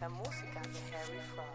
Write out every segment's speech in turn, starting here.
La música de Harry Fraud.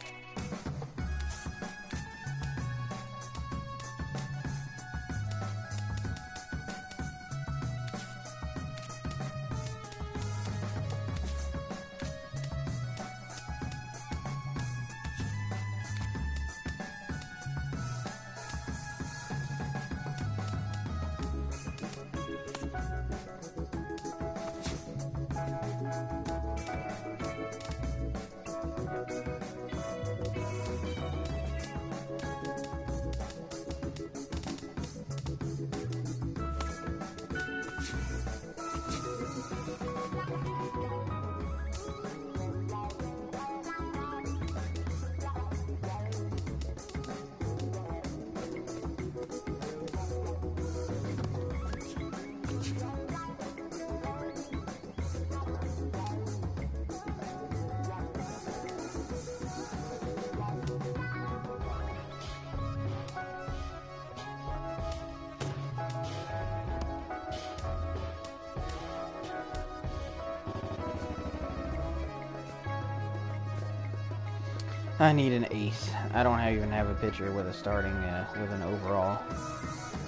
I need an ace. I don't even have a pitcher with a starting, with an overall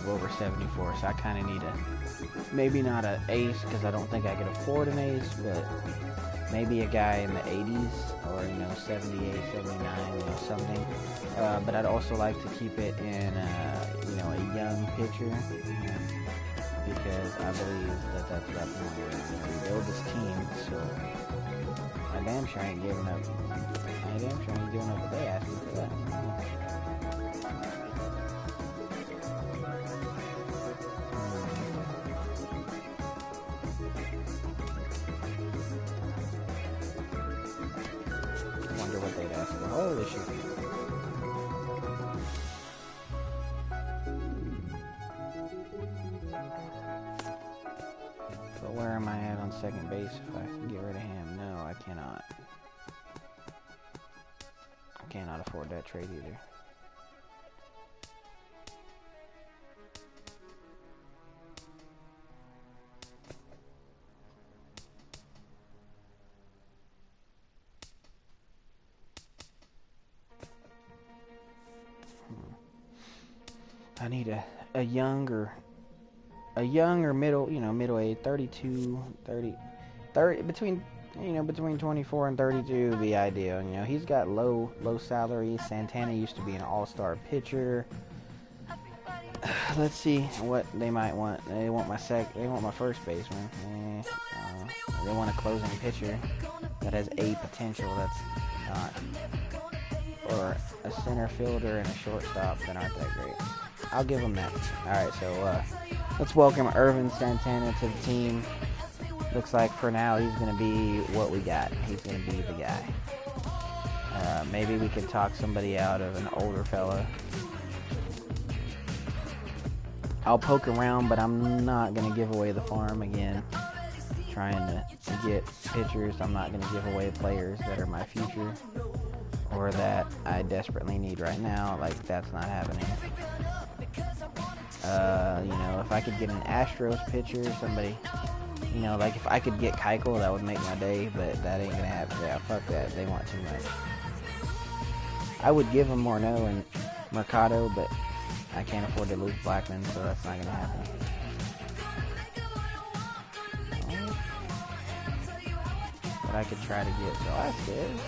of over 74, so I kind of need a, maybe not an ace, because I don't think I could afford an ace, but maybe a guy in the 80s, or, 78, 79, something. But I'd also like to keep it in, a young pitcher, because I believe that that's definitely going to rebuild this team, so I damn sure ain't giving up. I damn sure ain't giving up what they asked me for that. I wonder what they'd ask for. Holy shit. But where am I at on second base if I can get rid of him? No, I cannot. I cannot afford that trade either. I need a young or middle, middle age, 32, 30, between 24 and 32 would be ideal. He's got low salary. Santana used to be an all-star pitcher. Let's see what they might want. They want my first baseman. They want a closing pitcher that has a potential that's not, or a center fielder and a shortstop that aren't that great. I'll give them that. Alright, so let's welcome Irvin Santana to the team. Looks like for now he's going to be what we got. He's going to be the guy. Maybe we can talk somebody out of an older fella. I'll poke around, but I'm not going to give away the farm again. Trying to get pitchers. I'm not going to give away players that are my future or that I desperately need right now. Like, that's not happening. If I could get an Astros pitcher, somebody, like if I could get Keuchel, that would make my day, but that ain't gonna happen. Yeah, fuck that. They want too much. I would give them Morneau and Mercado, but I can't afford to lose Blackman, so that's not gonna happen. But I could try to get Velasquez.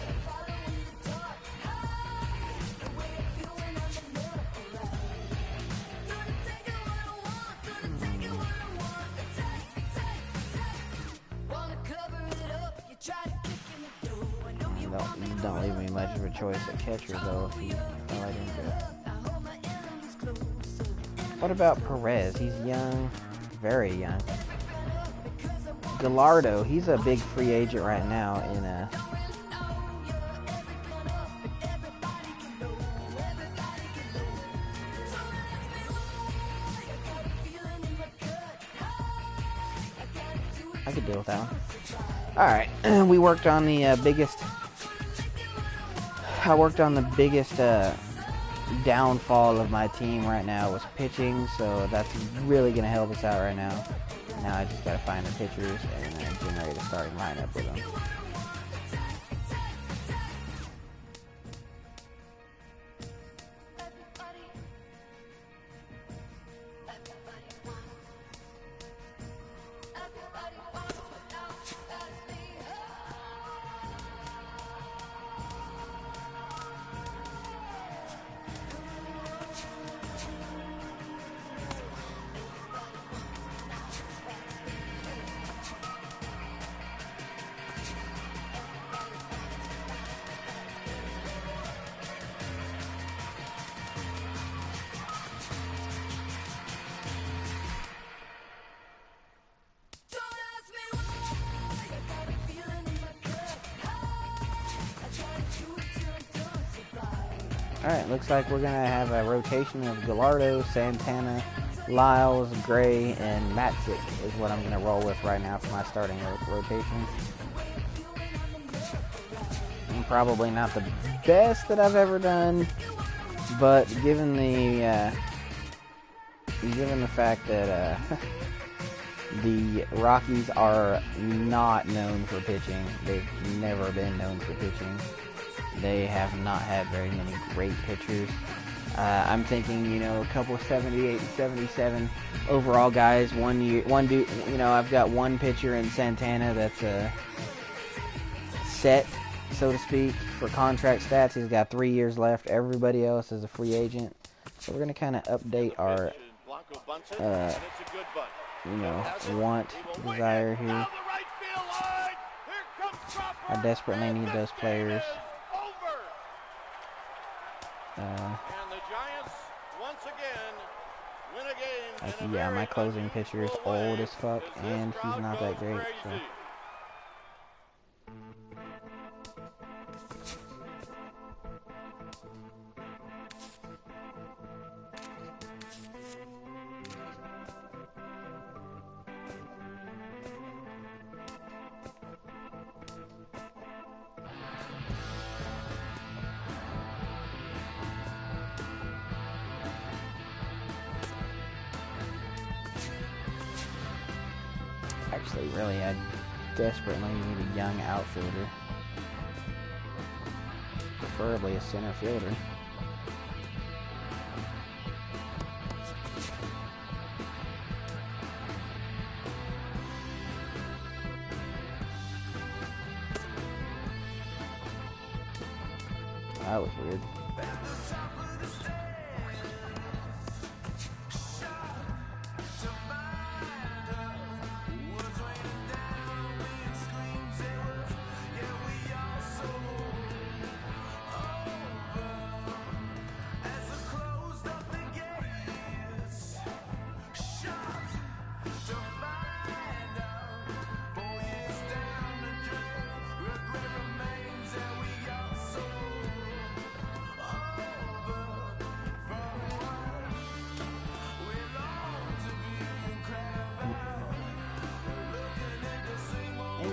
Don't leave me much of a choice at catcher, though, if you let him go. What about Perez? He's young, very young. Gallardo, he's a big free agent right now in I could deal with that one. Alright, we worked on the biggest... I worked on the biggest downfall of my team right now was pitching, so that's really going to help us out right now. Now I just got to find the pitchers and generate a starting lineup with them. Alright, looks like we're going to have a rotation of Gallardo, Santana, Lyles, Gray, and Matzik is what I'm going to roll with right now for my starting rotation. And probably not the best that I've ever done, but given the fact that the Rockies are not known for pitching, they've never been known for pitching. They have not had very many great pitchers. I'm thinking, you know, a couple of 78 and 77 overall guys. One dude, you know, I've got one pitcher in Santana that's set, so to speak, for contract stats. He's got 3 years left. Everybody else is a free agent. So we're going to kind of update our, you know, want, desire here. I desperately need those players. Yeah, my closing pitcher is old as fuck, and he's not that great, so. Actually, really, I desperately need a young outfielder. Preferably a center fielder. That was weird.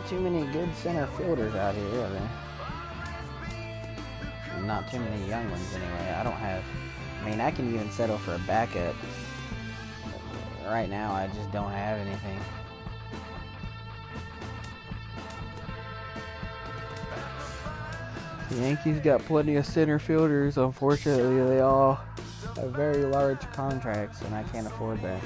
Too many good center fielders out here, really. Not too many young ones, anyway. I mean, I can even settle for a backup. Right now, I just don't have anything. The Yankees got plenty of center fielders. Unfortunately, they all have very large contracts, and I can't afford that.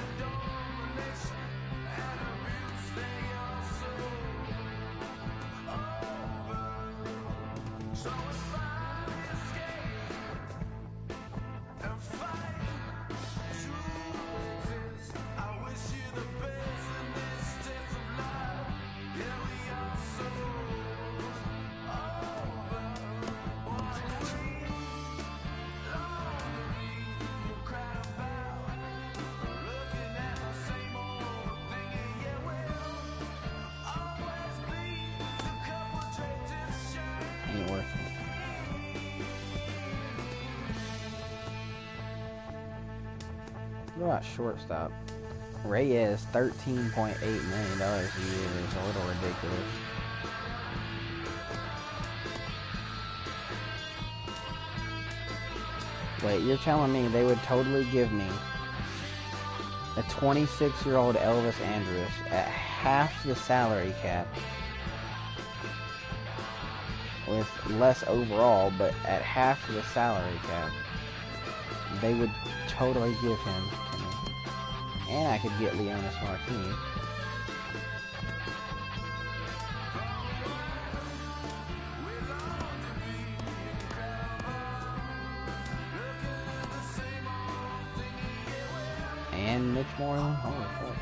about shortstop? Reyes, $13.8 million a year is a little ridiculous. Wait, you're telling me they would totally give me a 26-year-old Elvis Andrus at half the salary cap with less overall, but at half the salary cap, they would totally give him to me. And I could get Leonis Martinez. And Mitch Moreland. Holy fuck.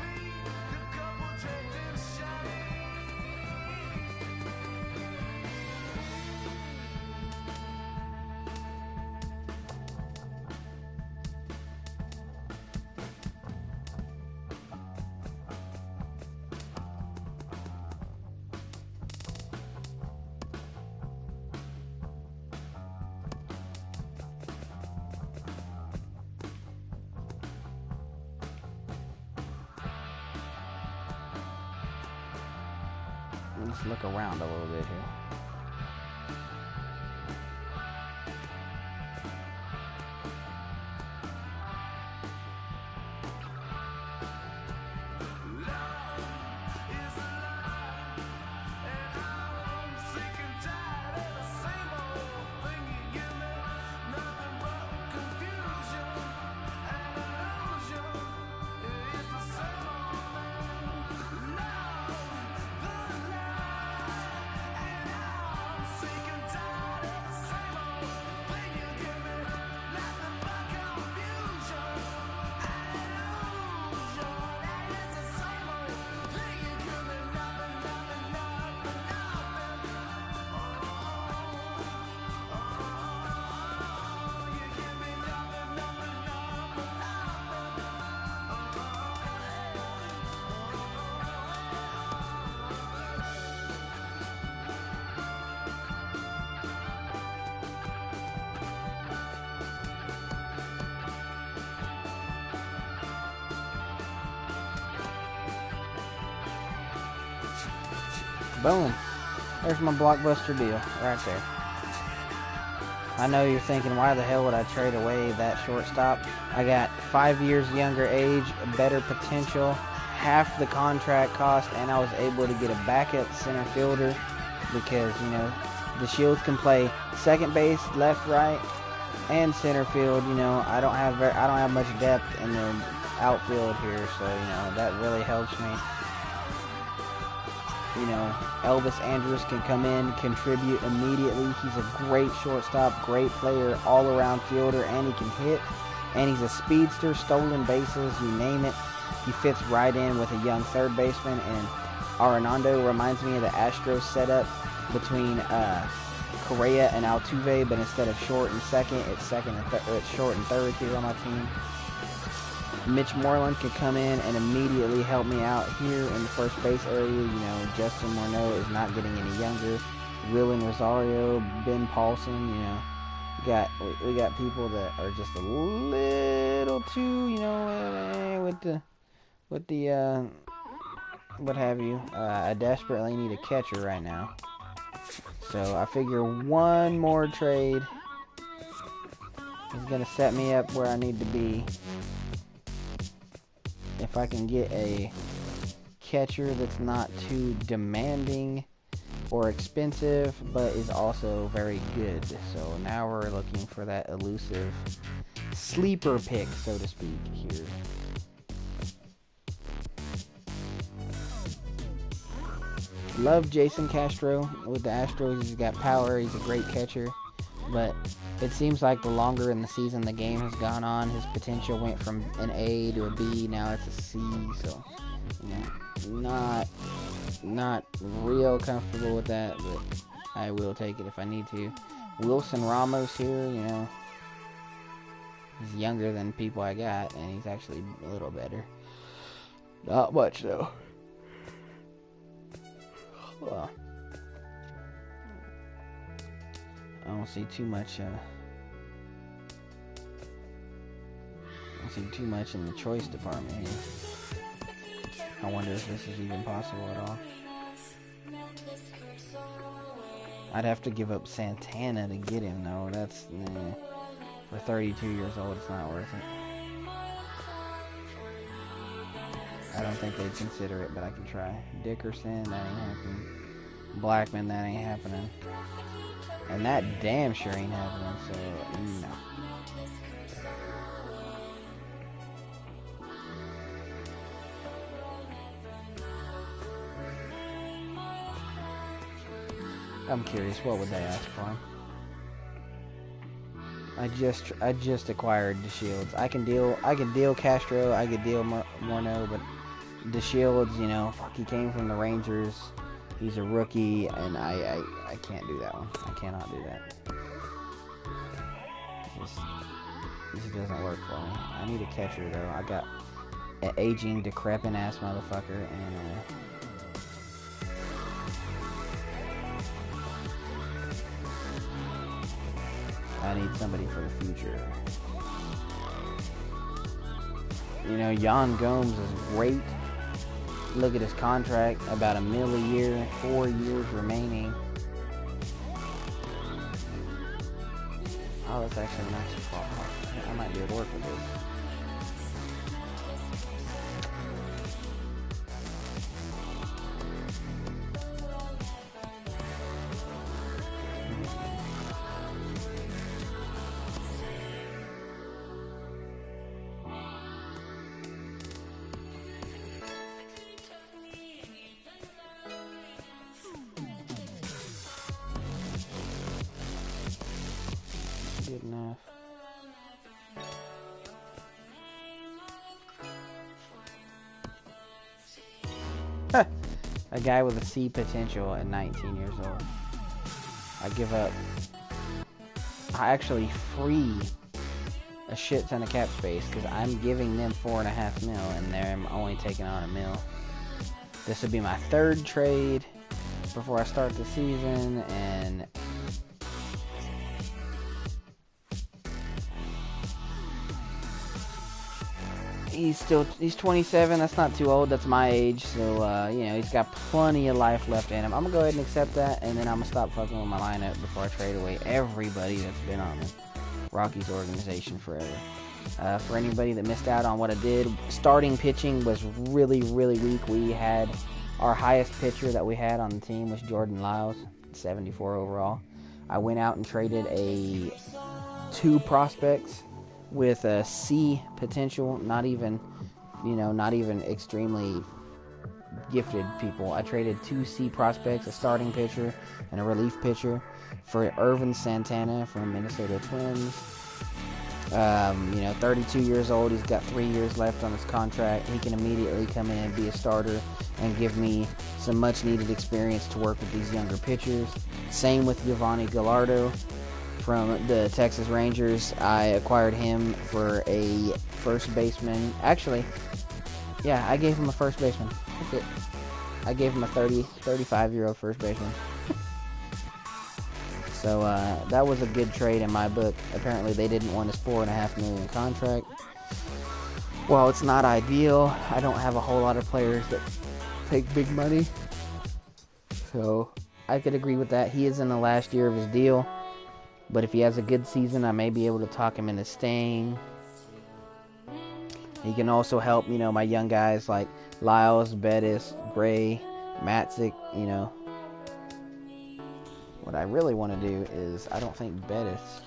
Let's look around a little bit here. Boom. There's my blockbuster deal right there. I know you're thinking, why the hell would I trade away that shortstop? I got 5 years younger age, better potential, half the contract cost, and I was able to get a backup center fielder because, you know, the Shields can play second base, left, right, and center field. You know, I don't have much depth in the outfield here, so, you know, that really helps me. You know, Elvis Andrus can come in, contribute immediately. He's a great shortstop, great player, all-around fielder, and he can hit. And he's a speedster, stolen bases, you name it. He fits right in with a young third baseman. And Arenado reminds me of the Astros setup between Correa and Altuve, but instead of short and second, it's short and third here on my team. Mitch Moreland could come in and immediately help me out here in the first base area. You know, Justin Morneau is not getting any younger. Willen Rosario, Ben Paulson, you know, we got people that are just a little too, you know, with the what have you. I desperately need a catcher right now. So I figure one more trade is gonna set me up where I need to be. If I can get a catcher that's not too demanding or expensive, but is also very good. So now we're looking for that elusive sleeper pick, so to speak, here. Love Jason Castro with the Astros. He's got power. He's a great catcher. But it seems like the longer in the season the game has gone on, his potential went from an A to a B. Now it's a C. So, you know, not real comfortable with that, but I will take it if I need to. Wilson Ramos here, you know, he's younger than people I got, and he's actually a little better. Not much though. Well, I don't see too much see too much in the choice department here. I wonder if this is even possible at all. I'd have to give up Santana to get him, though. That's, for 32 years old, it's not worth it. I don't think they'd consider it, but I can try. Dickerson, that ain't happening. Blackman, that ain't happening. And that damn sure ain't happening, so, no. I'm curious, what would they ask for him? I just acquired DeShields. I can deal Castro, I could deal Morneau, but DeShields, you know, fuck, he came from the Rangers. He's a rookie, and I can't do that one. I cannot do that. This doesn't work for me. I need a catcher, though. I got an aging, decrepit ass motherfucker, and I need somebody for the future. You know, Jan Gomes is great. Look at his contract, about $1 million a year, 4 years remaining. Oh, that's actually not too far off. I might be able to work with this. Good enough. A guy with a C potential at 19 years old. I give up. I actually free a shit ton of cap space because I'm giving them $4.5 million and they're only taking on $1 million. This would be my third trade before I start the season, and he's 27. That's not too old. That's my age. So, you know, he's got plenty of life left in him. I'm going to go ahead and accept that, and then I'm going to stop fucking with my lineup before I trade away everybody that's been on the Rockies organization forever. For anybody that missed out on what I did, starting pitching was really, really weak. We had our highest pitcher that we had on the team was Jordan Lyles, 74 overall. I went out and traded 2 prospects with a C potential, not even extremely gifted people. I traded 2 C prospects, a starting pitcher and a relief pitcher, for Irvin Santana from Minnesota Twins. 32 years old. He's got 3 years left on his contract. He can immediately come in and be a starter and give me some much-needed experience to work with these younger pitchers. Same with Giovanni Gallardo from the Texas Rangers. I acquired him for a first baseman. Actually, yeah, I gave him a first baseman. That's it. I gave him a 35-year-old first baseman. So that was a good trade in my book. Apparently they didn't want his $4.5 million contract. Well, it's not ideal. I don't have a whole lot of players that take big money. So I could agree with that. He is in the last year of his deal. But if he has a good season, I may be able to talk him into staying. He can also help, my young guys like Lyles, Bettis, Gray, Matzik, What I really want to do is, I don't think Bettis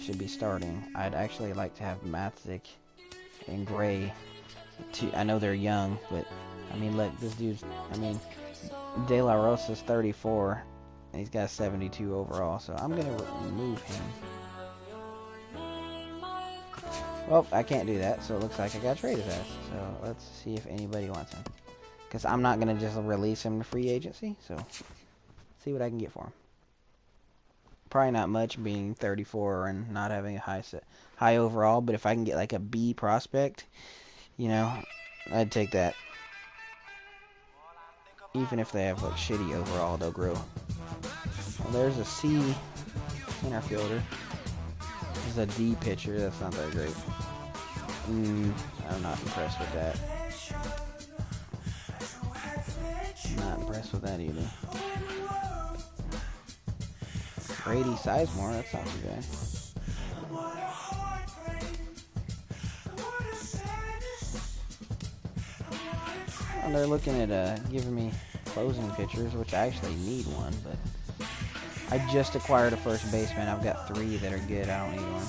should be starting. I'd actually like to have Matzik and Gray. I know they're young, but, look, this dude's, De La Rosa's 34, and he's got 72 overall, so I'm going to remove him. Well, I can't do that, so it looks like I got to trade his ass. So let's see if anybody wants him. Because I'm not going to just release him to free agency, so see what I can get for him. Probably not much, being 34 and not having a high overall, but if I can get like a B prospect, I'd take that. Even if they have like shitty overall, they'll grow. Well, there's a C center fielder. There's a D pitcher. That's not that great. I'm not impressed with that. Not impressed with that either. Brady Sizemore, that's not too bad. And they're looking at giving me closing pitchers, which I actually need one, but I just acquired a first baseman. I've got 3 that are good. I don't need one.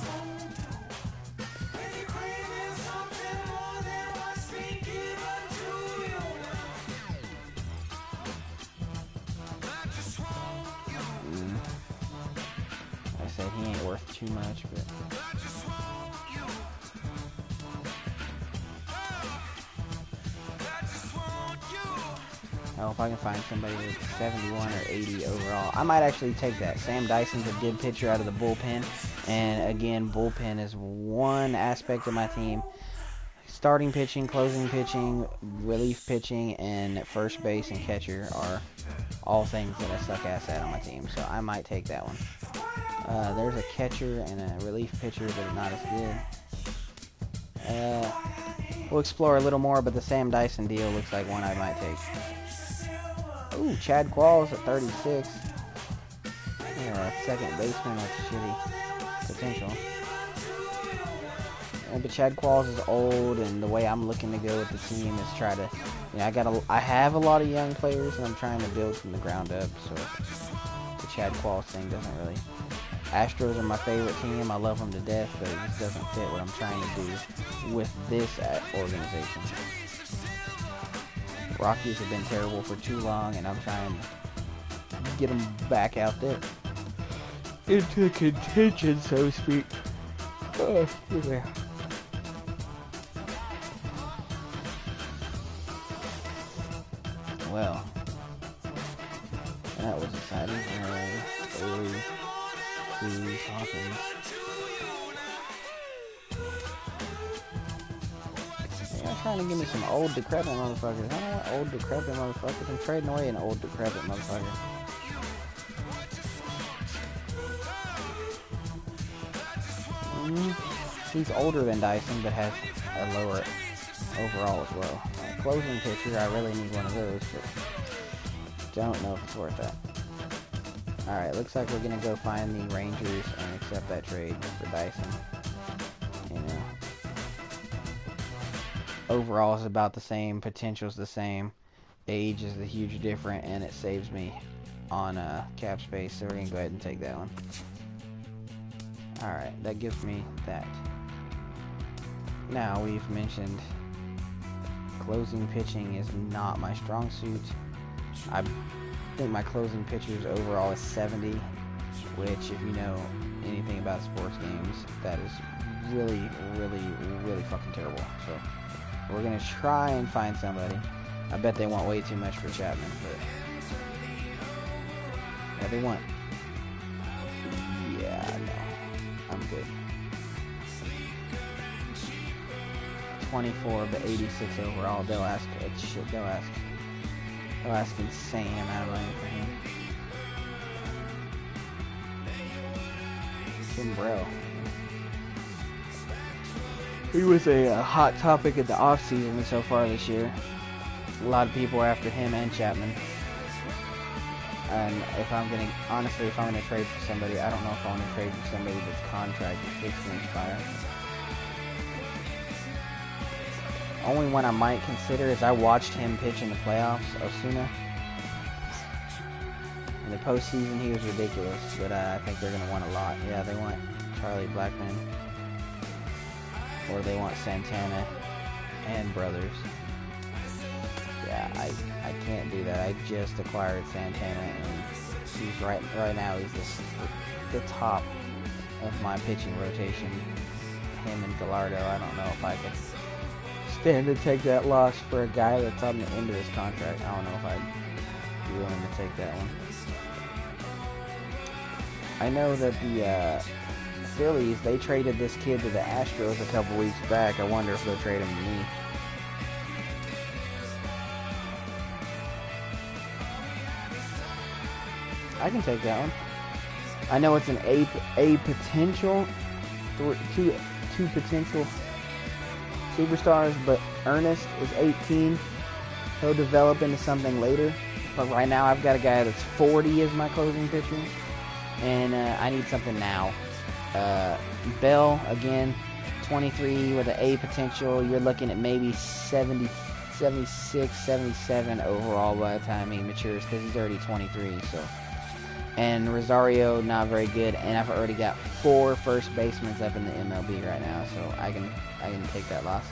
I said he ain't worth too much, but I hope I can find somebody with 71 or 80 overall. I might actually take that. Sam Dyson's a good pitcher out of the bullpen. And again, bullpen is one aspect of my team. Starting pitching, closing pitching, relief pitching, and first base and catcher are all things that I suck ass at on my team. So I might take that one. There's a catcher and a relief pitcher that are not as good. We'll explore a little more, but the Sam Dyson deal looks like one I might take. Ooh, Chad Qualls at 36. Yeah, second baseman with shitty potential. Yeah, but Chad Qualls is old, and the way I'm looking to go with the team is try to, I have a lot of young players, and I'm trying to build from the ground up. So the Chad Qualls thing doesn't really. Astros are my favorite team. I love them to death, but it just doesn't fit what I'm trying to do with this organization. Rockies have been terrible for too long, and I'm trying to get them back out there into contention, so to speak. Oh, excuse me. Well, that was exciting. Hawkins. Y'all trying to give me some old decrepit motherfuckers. I don't want old decrepit motherfuckers. I'm trading away an old decrepit motherfucker. He's older than Dyson, but has a lower overall as well. Closing pitcher, I really need one of those, but don't know if it's worth that. Alright, looks like we're gonna go find the Rangers and accept that trade for Dyson. Overall is about the same, potential's the same, age is the huge difference, and it saves me on cap space, so we're gonna go ahead and take that one. Alright, that gives me that. Now, we've mentioned closing pitching is not my strong suit. I think my closing pitchers overall is 70, which, if you know anything about sports games, that is really, really, really fucking terrible. So we're gonna try and find somebody. I bet they want way too much for Chapman, but yeah, they want. Yeah, no, I'm good. 24, but 86 overall. They'll ask shit. They'll ask insane amount of money for him. Tim Burrell. He was a hot topic at the offseason so far this year. A lot of people are after him and Chapman. And if I'm gonna trade for somebody, I don't know if I want to trade for somebody that's contract is fixed to expire. Only one I might consider is I watched him pitch in the playoffs, Osuna. In the postseason, he was ridiculous, but I think they're going to want a lot. Yeah, they want Charlie Blackmon, or they want Santana and Brothers. Yeah, I can't do that. I just acquired Santana, and he's right now he's the top of my pitching rotation. Him and Gallardo, I don't know if I could stand to take that loss for a guy that's on the end of his contract. I don't know if I'd be willing to take that one. I know that the Phillies, they traded this kid to the Astros a couple weeks back. I wonder if they'll trade him to me. I can take that one. I know it's an A potential, two potential superstars, but Ernest is 18. He'll develop into something later. But right now, I've got a guy that's 40 as my closing pitcher, and I need something now. Bell, again, 23 with an A potential. You're looking at maybe 70, 76, 77 overall by the time he matures, because he's already 23. So, and Rosario, not very good, and I've already got 4 first basemen up in the MLB right now, so I can take that loss.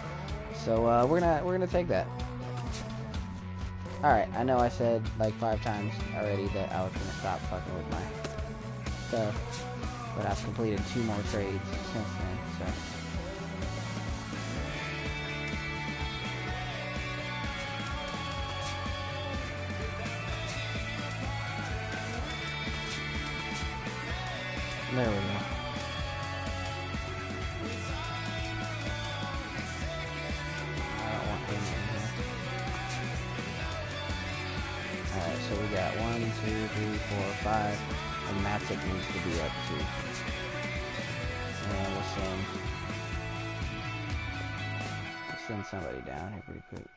So we're gonna take that. All right, I know I said like 5 times already that I was gonna stop fucking with my stuff, but I've completed 2 more trades since then. So. There we go. I don't want him in here. Alright, so we got 1, 2, 3, 4, 5. And Matzik needs to be up too. And we'll send somebody down here pretty quick.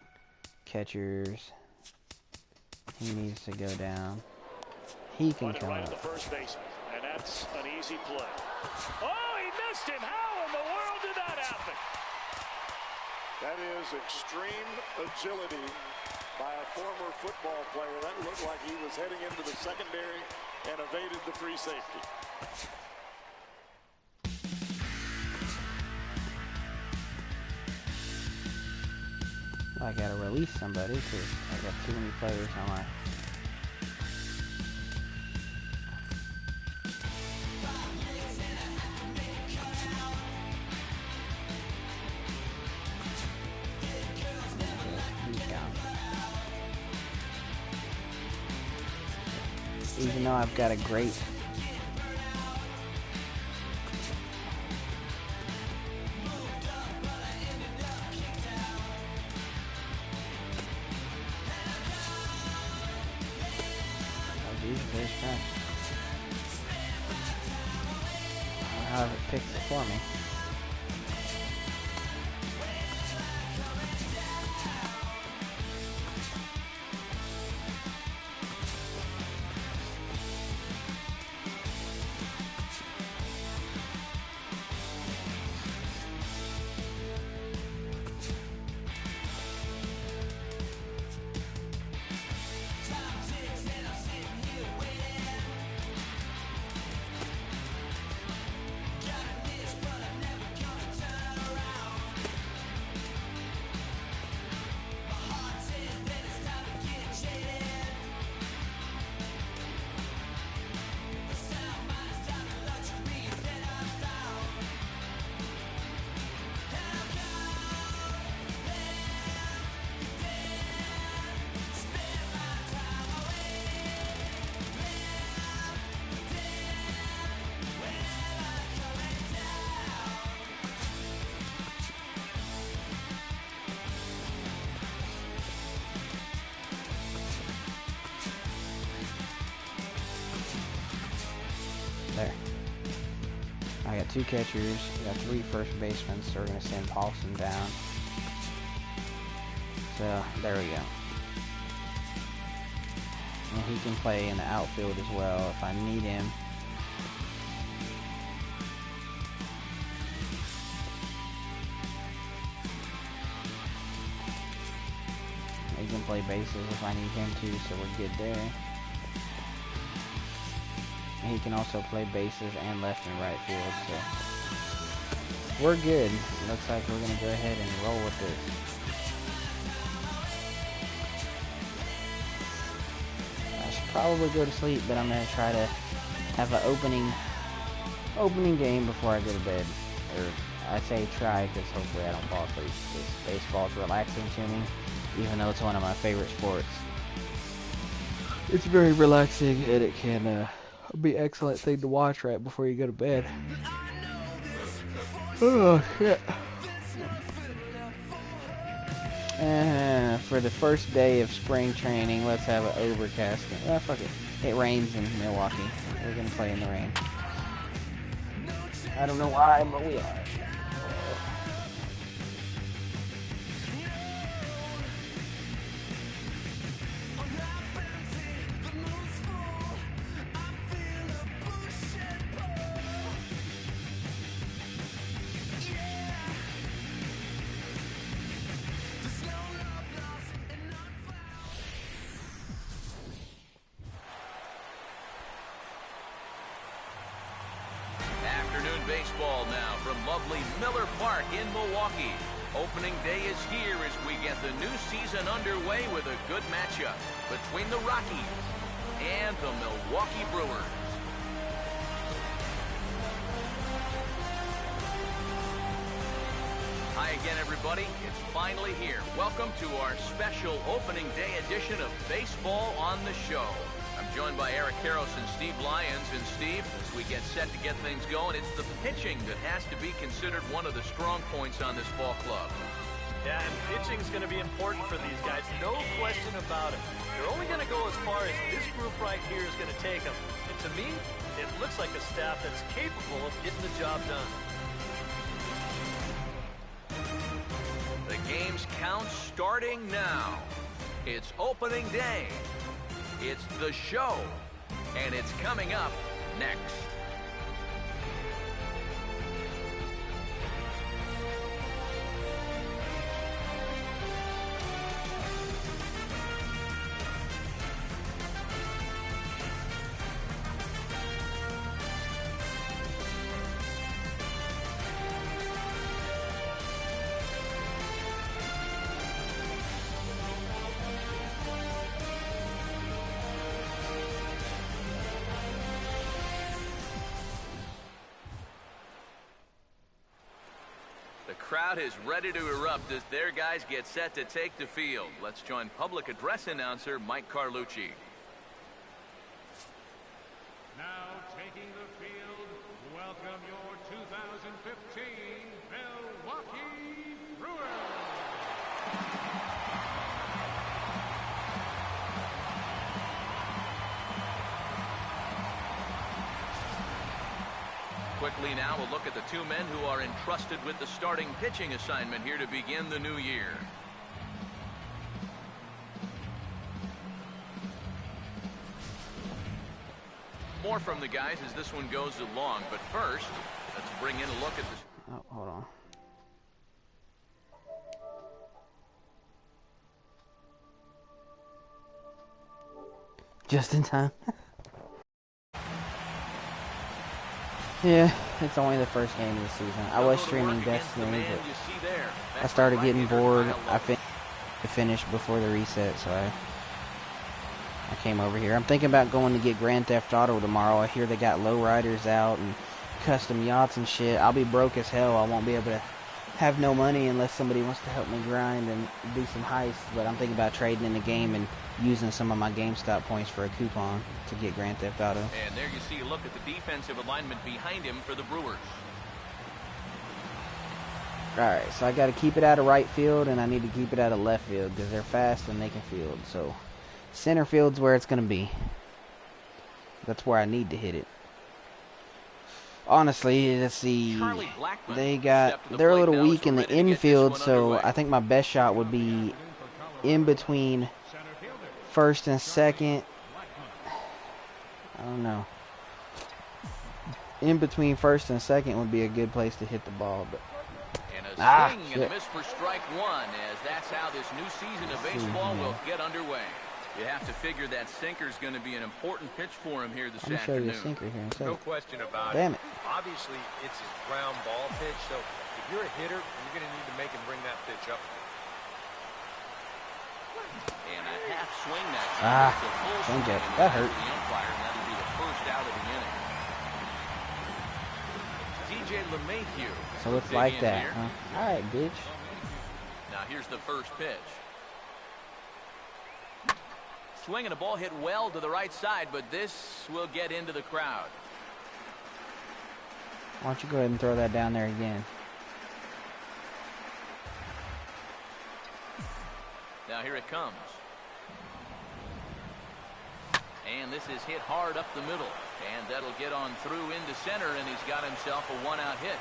Catchers. He needs to go down. He can come up. And that's an easy play. Oh, he missed him. How in the world did that happen? That is extreme agility by a former football player. That looked like he was heading into the secondary and evaded the free safety. I gotta release somebody because I got too many players on my... Even though I've got a great however it picks it for me. There. I got 2 catchers, I got 3 first basemen, so we're going to send Paulson down. So, there we go. And he can play in the outfield as well if I need him. He can play bases if I need him to, so we're good there. He can also play bases and left and right field, so we're good. Looks like we're going to go ahead and roll with this. I should probably go to sleep, but I'm going to try to have an opening game before I go to bed. Or I say try because hopefully I don't fall asleep. This baseball's relaxing to me, even though it's one of my favorite sports. It's very relaxing, and it can be an excellent thing to watch right before you go to bed. Oh shit. For the first day of spring training, let's have an overcast. Ah, fuck it. It rains in Milwaukee. We're gonna play in the rain. I don't know why, but we are. afternoon baseball now from lovely Miller Park in Milwaukee. Opening day is here as we get the new season underway with a good matchup between the Rockies and the Milwaukee Brewers. Hi again, everybody. It's finally here. Welcome to our special opening day edition of Baseball on the Show. I'm joined by Eric Karros and Steve Lyons. And Steve, as we get set to get things going, it's the pitching that has to be considered one of the strong points on this ball club. Yeah, and pitching is going to be important for these guys. No question about it. They're only going to go as far as this group right here is going to take them. And to me, it looks like a staff that's capable of getting the job done. The game's count starting now. It's opening day. It's the show. And it's coming up next. The crowd is ready to erupt as their guys get set to take the field. Let's join public address announcer Mike Carlucci. Now taking the field, welcome your 2015 Milwaukee Brewers. Quickly now, we'll look at the two men who are entrusted with the starting pitching assignment here to begin the new year. More from the guys as this one goes along, but first, let's bring in a look at this. Oh, hold on. Just in time. Yeah, it's only the first game of the season. I was streaming Destiny, but I started getting bored. I finished before the reset, so I came over here. I'm thinking about going to get Grand Theft Auto tomorrow. I hear they got lowriders out and custom yachts and shit. I'll be broke as hell. I won't be able to have no money unless somebody wants to help me grind and do some heists. But I'm thinking about trading in the game and using some of my GameStop points for a coupon to get Grand Theft Auto. And there you see a look at the defensive alignment behind him for the Brewers. Alright, so I got to keep it out of right field, and I need to keep it out of left field because they're fast and they can field. So center field's where it's going to be. That's where I need to hit it. Honestly, let's see. They're a little weak in the infield, so I think my best shot would be in between first and second. I don't know. In between first and second would be a good place to hit the ball, but and a swing and a miss for strike one, as that's how this new season of baseball will get underway. You have to figure that sinker's going to be an important pitch for him here this afternoon. I'm going to show you a sinker here in a second. No question about it. Damn it. Obviously, it's his ground ball pitch, so if you're a hitter, you're going to need to make him bring that pitch up. And a half swing that time. Change it. That hurt. The umpire, and that'll be the first out of the inning. DJ LeMahieu. So it's like that, huh? All right, bitch. Now here's the first pitch. Swing and a ball hit well to the right side, but this will get into the crowd. Why don't you go ahead and throw that down there again? Now here it comes. And this is hit hard up the middle. And that'll get on through into center, and he's got himself a one-out hit.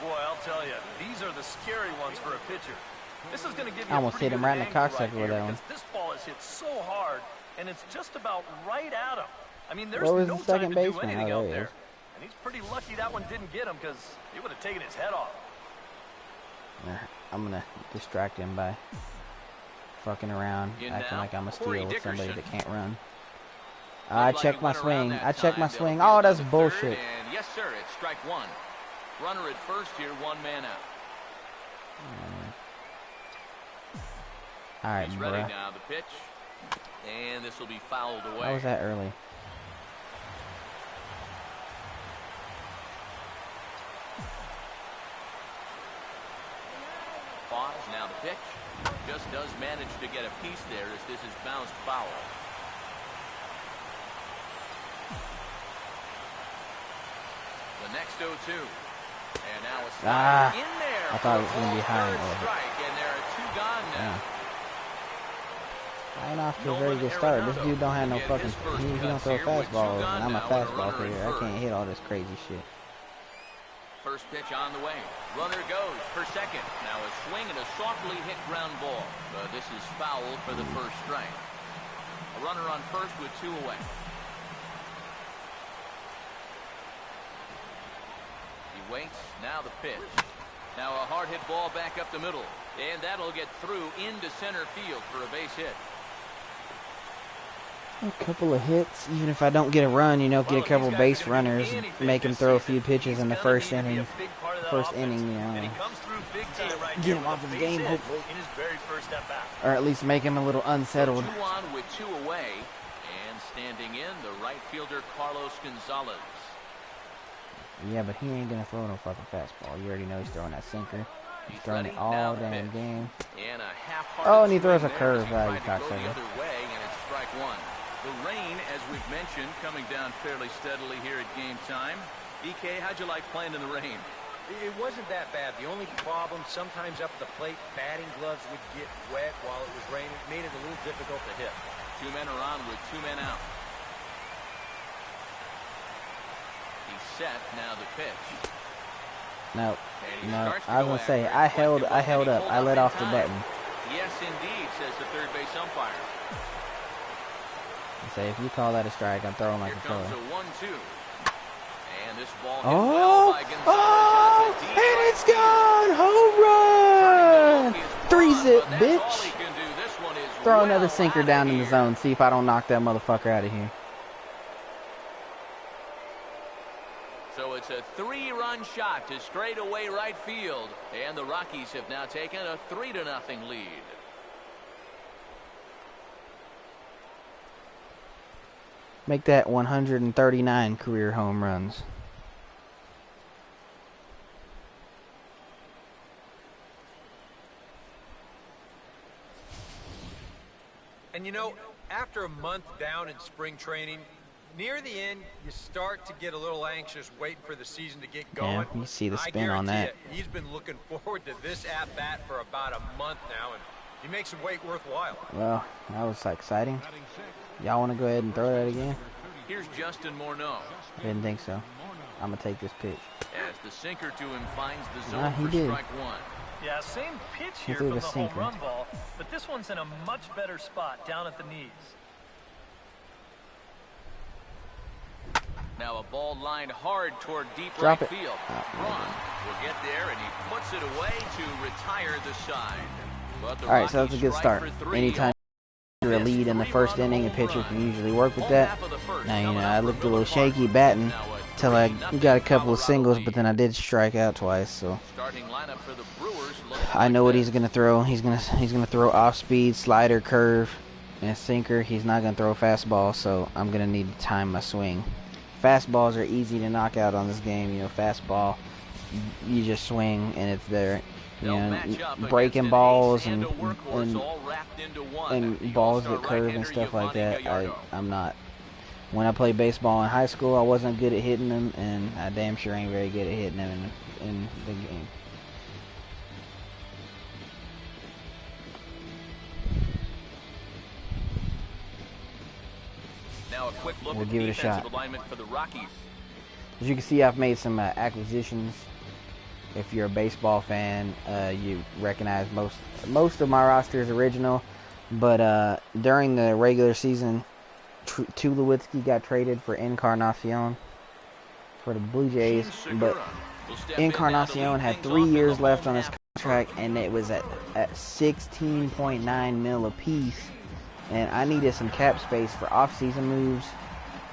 Boy, I'll tell you, these are the scary ones for a pitcher. This is going to give you I almost hit him right in the cocksucker with that one. This ball is hit so hard, and it's just about right at him. I mean, there's Where was no the second time to do baseman? anything Oh, out there he there. is. And he's pretty lucky that one didn't get him, because he would have taken his head off. I'm going to distract him by fucking around, acting like I'm a steal with somebody that can't run. I checked my swing. I checked my swing. Oh, that's bullshit. And yes, sir, it's strike one. Runner at first here, one man out. All right, He's ready now, the pitch. And this will be fouled away. How was that early? Pause, now the pitch. Just does manage to get a piece there as this is bounced foul. The next 0-2. And now a slider in there. I thought it was going to be high. Strike, and there are two gone now. I ain't off to a very good start. This dude don't have no fucking... He don't throw fastballs, and I'm a fastball player. I can't hit all this crazy shit. First pitch on the way. Runner goes for second. Now a swing and a softly hit ground ball. But this is foul for the first strike. A runner on first with two away. He waits. Now the pitch. Now a hard hit ball back up the middle. And that'll get through into center field for a base hit. A couple of hits, even if I don't get a run, you know, get a couple base runners, make him throw a few pitches in the first inning. You know, get him off his game, hopefully, or at least make him a little unsettled. 2 on with 2 away, and standing in the right fielder Carlos Gonzalez. Yeah, but he ain't gonna throw no fucking fastball. You already know he's throwing that sinker. He's throwing it all damn game. Oh, and he throws a curve. You cocksucker. The rain, as we've mentioned, coming down fairly steadily here at game time. DK, how'd you like playing in the rain? It wasn't that bad. The only problem, sometimes up at the plate, batting gloves would get wet while it was raining. It made it a little difficult to hit. 2 men are on with 2 men out. He's set, now the pitch. No, I was gonna say, I held up. I let off the button. Yes, indeed, says the third base umpire. Say if you call that a strike, I'm throwing my controller. Here comes a 1-2. And this ball hit well by Gonzalez. And it's gone! Home run! 3-zip, bitch. Throw another sinker down in the zone. See if I don't knock that motherfucker out of here. So it's a 3-run shot to straightaway right field. And the Rockies have now taken a 3-0 lead. Make that 139 career home runs. And you know, after a month down in spring training, near the end, you start to get a little anxious waiting for the season to get going. Yeah, you see the spin on that. He's been looking forward to this at-bat for about a month now, and he makes the wait worthwhile. Well, that was exciting. Y'all want to go ahead and throw that again? Here's Justin Morneau. Didn't think so. I'm going to take this pitch. As the sinker to him finds the zone for strike one. Yeah, same pitch here from the home run ball, but this one's in a much better spot down at the knees. Now a ball lined hard toward deep Drop right it. field. Braun will get there, and he puts it away to retire the side. But the All right, so that's a good Rockies start. strike for 3. Anytime you're a lead in the first inning, a pitcher can usually work with that. Now, you know, I looked a little shaky batting till I got a couple of singles, but then I did strike out twice. So I know what he's gonna throw. He's gonna throw off speed, slider, curve, and a sinker. He's not gonna throw a fastball, so I'm gonna need to time my swing. Fastballs are easy to knock out on this game. You know, fastball, you just swing and it's there. You know, breaking balls and balls that curve and stuff like that. I'm not. When I played baseball in high school, I wasn't good at hitting them, and I damn sure ain't very good at hitting them in the game. Now a quick look We'll at give the it a shot. defensive alignment for the Rockies. As you can see, I've made some acquisitions. If you're a baseball fan, you recognize most of my roster is original. But during the regular season, Tulowitzki got traded for Encarnacion for the Blue Jays. But Encarnacion had 3 years left on his contract, and it was at 16.9 mil apiece. And I needed some cap space for off-season moves.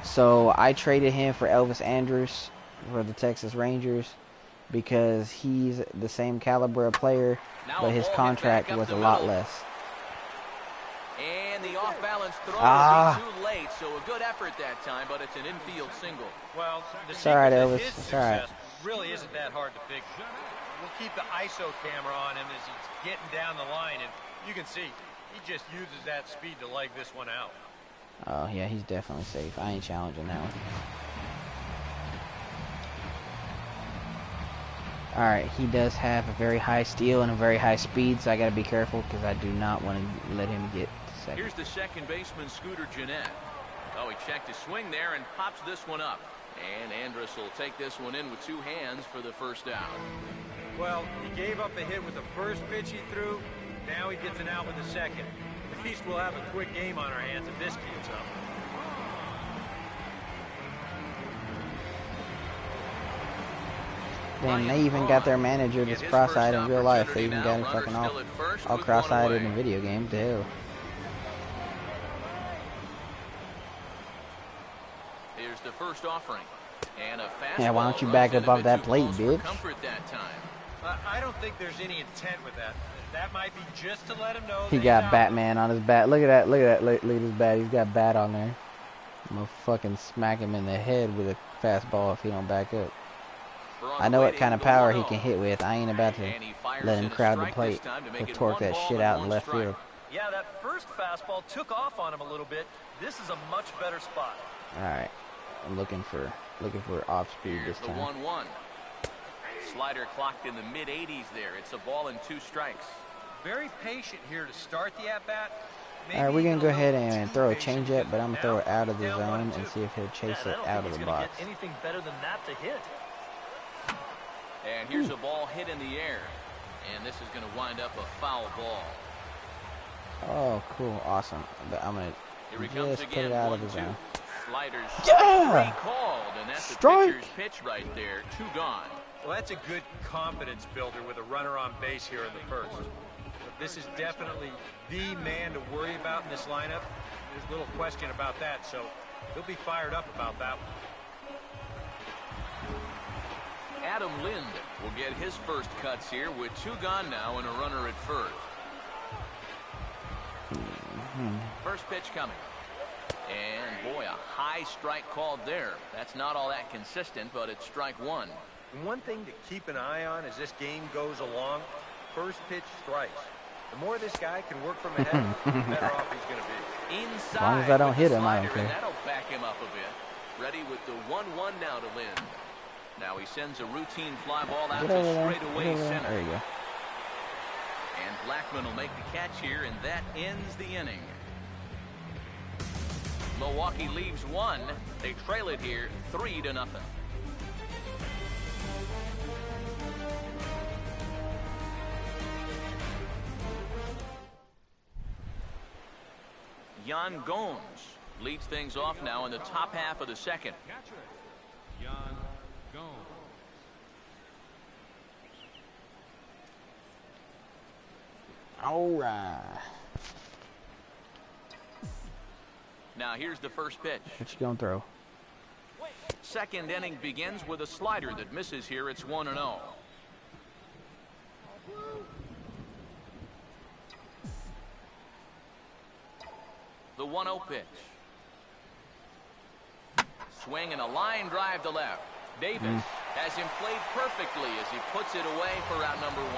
So I traded him for Elvis Andrus for the Texas Rangers because he's the same caliber of player, but his contract was a lot less. And the off-balance throw will be too late, so a good effort that time, but it's an infield single. Well, the It's all right, secret to Elvis. his It's all right. success really isn't that hard to figure. We'll keep the ISO camera on him as he's getting down the line, and you can see he just uses that speed to leg this one out. Oh, yeah, he's definitely safe. I ain't challenging that one. Alright, he does have a very high steal and a very high speed, so I gotta be careful because I do not want to let him get second. Here's the second baseman, Scooter Gennett. Oh, he checked his swing there and pops this one up. And Andrus will take this one in with two hands for the first out. Well, he gave up a hit with the first pitch he threw. Now he gets an out with the second. At least we'll have a quick game on our hands if this keeps up. Damn, they even got their manager that's cross-eyed in real life. They even got him fucking all cross-eyed in a video game. The hell. Here's the first offering. And a fastball. Yeah, why don't you back up off that plate, bitch? Comfort that time. I don't think there's any intent with that. That might be just to let him know He got Batman on his bat. Look at that. Look at that. Look at his bat. He's got bat on there. I'm gonna fucking smack him in the head with a fastball if he don't back up. I know what kind of power he can hit with. I ain't about to let him crowd the plate. He'll torque that shit out in left field. Yeah, that first fastball took off on him a little bit. This is a much better spot. Alright. I'm looking for off speed this time. 1-1. Slider clocked in the mid-80s there. It's a ball and 2 strikes. Very patient here to start the at-bat. Alright, we're going to go ahead and throw a changeup, but I'm going to throw it out of the zone and see if he'll chase it out of the box. Get anything better than that to hit. And here's a ball hit in the air. And this is going to wind up a foul ball. Oh, cool. Awesome. But I'm going to just put it out of the zone. Sliders Yeah! called, and that's the Strike! pitcher's pitch right there. 2 gone. Well, that's a good confidence builder with a runner on base here in the first. This is definitely the man to worry about in this lineup. There's little question about that, so he'll be fired up about that one. Adam Lind will get his first cuts here with 2 gone now and a runner at first. First pitch coming. And boy, a high strike called there. That's not all that consistent, but it's strike 1. One thing to keep an eye on as this game goes along, first pitch strikes. The more this guy can work from ahead, the better off he's going to be. Inside, as long as I don't hit him, I don't care. That'll back him up a bit. Ready with the 1-1 now to Lind. Now he sends a routine fly ball out to straightaway center. There you go. And Blackman will make the catch here, and that ends the inning. Milwaukee leaves 1. They trail it here 3-0. Jan Gomes leads things off now in the top half of the second. Catcher, Jan Gomes. All right. Now here's the first pitch. What you gonna throw? Second inning begins with a slider that misses here. It's 1-0. The 1-0 pitch. Swing and a line drive to left. Davis has him played perfectly as he puts it away for out number 1.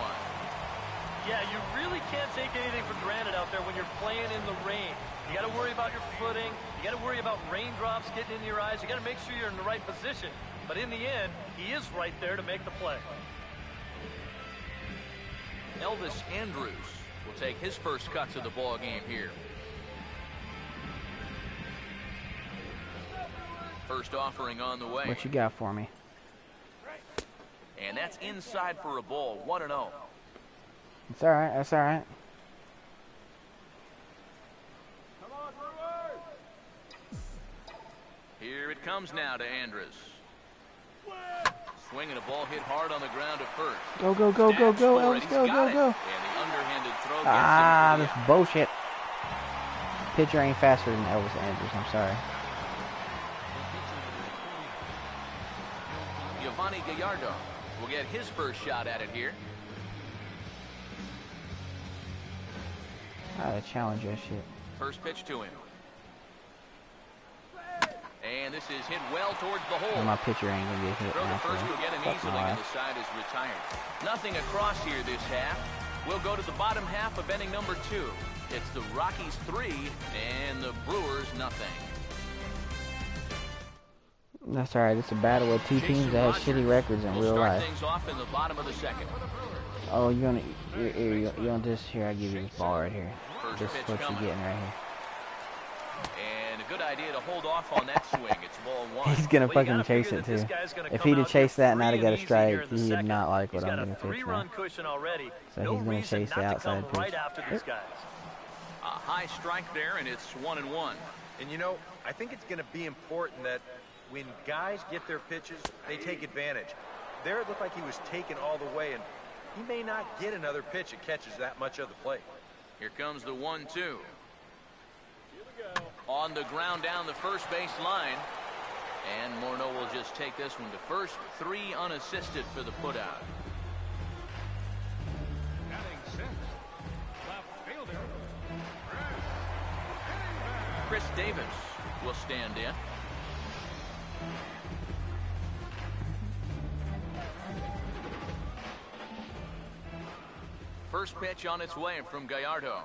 Yeah, you really can't take anything for granted out there when you're playing in the rain. You got to worry about your footing. You got to worry about raindrops getting in your eyes. You got to make sure you're in the right position. But in the end, he is right there to make the play. Elvis Andrus will take his first cuts of the ball game here. First offering on the way. What you got for me? And that's inside for a ball. 1-0. It's all right. That's all right. Here it comes now to Andrus. Swinging a ball hit hard on the ground at first. Go, go, go, go, go, Elvis, go, go, go. And the underhanded throw gets Ah, him this for the bullshit. Pitcher ain't faster than Elvis Andrus. I'm sorry. Yvonne Gallardo will get his first shot at it here. I gotta challenge that shit. First pitch to him. And this is hit well towards the hole. My pitcher ain't gonna get hit. Throw the first will get him Fuck easily, my and the side is retired. Nothing across here this half. We'll go to the bottom half of inning number 2. It's the Rockies 3 and the Brewers nothing. That's alright. It's a battle of two teams that have shitty records in real life. Things off in the bottom of the second. Oh, you want this? Here, I give you this ball right here. This is what you're getting right here. And a good idea to hold off on that swing. It's ball 1. He's gonna fucking chase it too. If he'd have chased that and I'd have got a strike, he would not like what I'm gonna fix now. So he's gonna chase the outside pitch. A high strike there, and it's 1-1. And you know, I think it's going to be important that when guys get their pitches, they take advantage. There it looked like he was taken all the way, and he may not get another pitch that catches that much of the plate. Here comes the 1-2. On the ground down the first base line. And Morneau will just take this one to first. 3 unassisted for the putout. Chris Davis will stand in. First pitch on its way from Gallardo.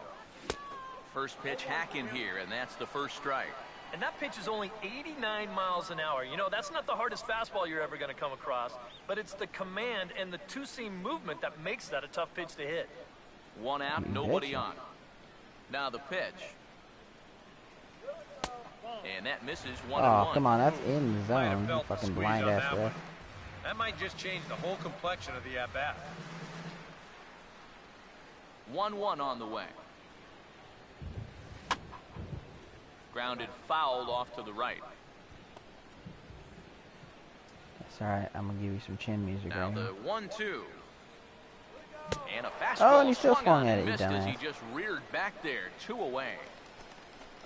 First pitch hack in here, and that's the first strike. And that pitch is only 89 miles an hour. You know, that's not the hardest fastball you're ever going to come across, but it's the command and the two-seam movement that makes that a tough pitch to hit. One out, nobody on. Now the pitch. And that misses 1-1. Oh, come on, that's in the zone. You fucking blind ass ref. That might just change the whole complexion of the at-bat. 1-1 on the way. Grounded fouled off to the right. That's alright. I'm gonna give you some chin music now right the here. 1-2. And a fastball. Oh, and he still swung at it, you missed as he dumbass. just reared back there. 2 away.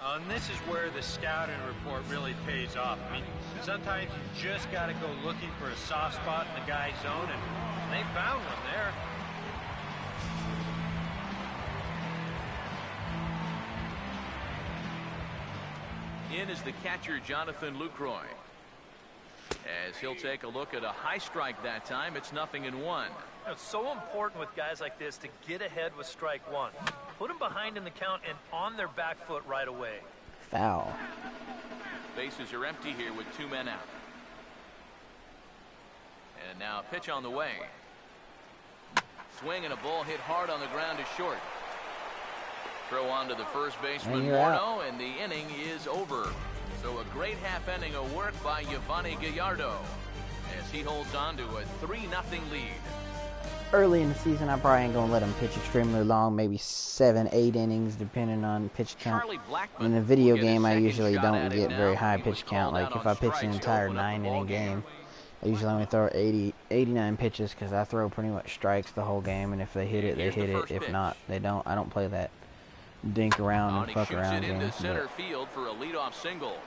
And this is where the scouting report really pays off. I mean, sometimes you just got to go looking for a soft spot in the guy's zone, and they found one there. In is the catcher, Jonathan Lucroy. As he'll take a look at a high strike that time, it's 0-1. It's so important with guys like this to get ahead with strike 1. Put them behind in the count and on their back foot right away. Foul. Bases are empty here with 2 men out. And now a pitch on the way. Swing and a ball hit hard on the ground is short. Throw on to the first baseman, Morneau, and the inning is over. So a great half inning of work by Yvonne Gallardo as he holds on to a 3-0 lead. Early in the season, I probably ain't gonna let him pitch extremely long, maybe 7-8 innings, depending on pitch count. In the video game, I usually don't get very high pitch count. Like if I pitch an entire 9-inning game, I usually only throw 89 pitches because I throw pretty much strikes the whole game, and if they hit it, they hit it. If not, they don't. I don't play that dink around and fuck around games.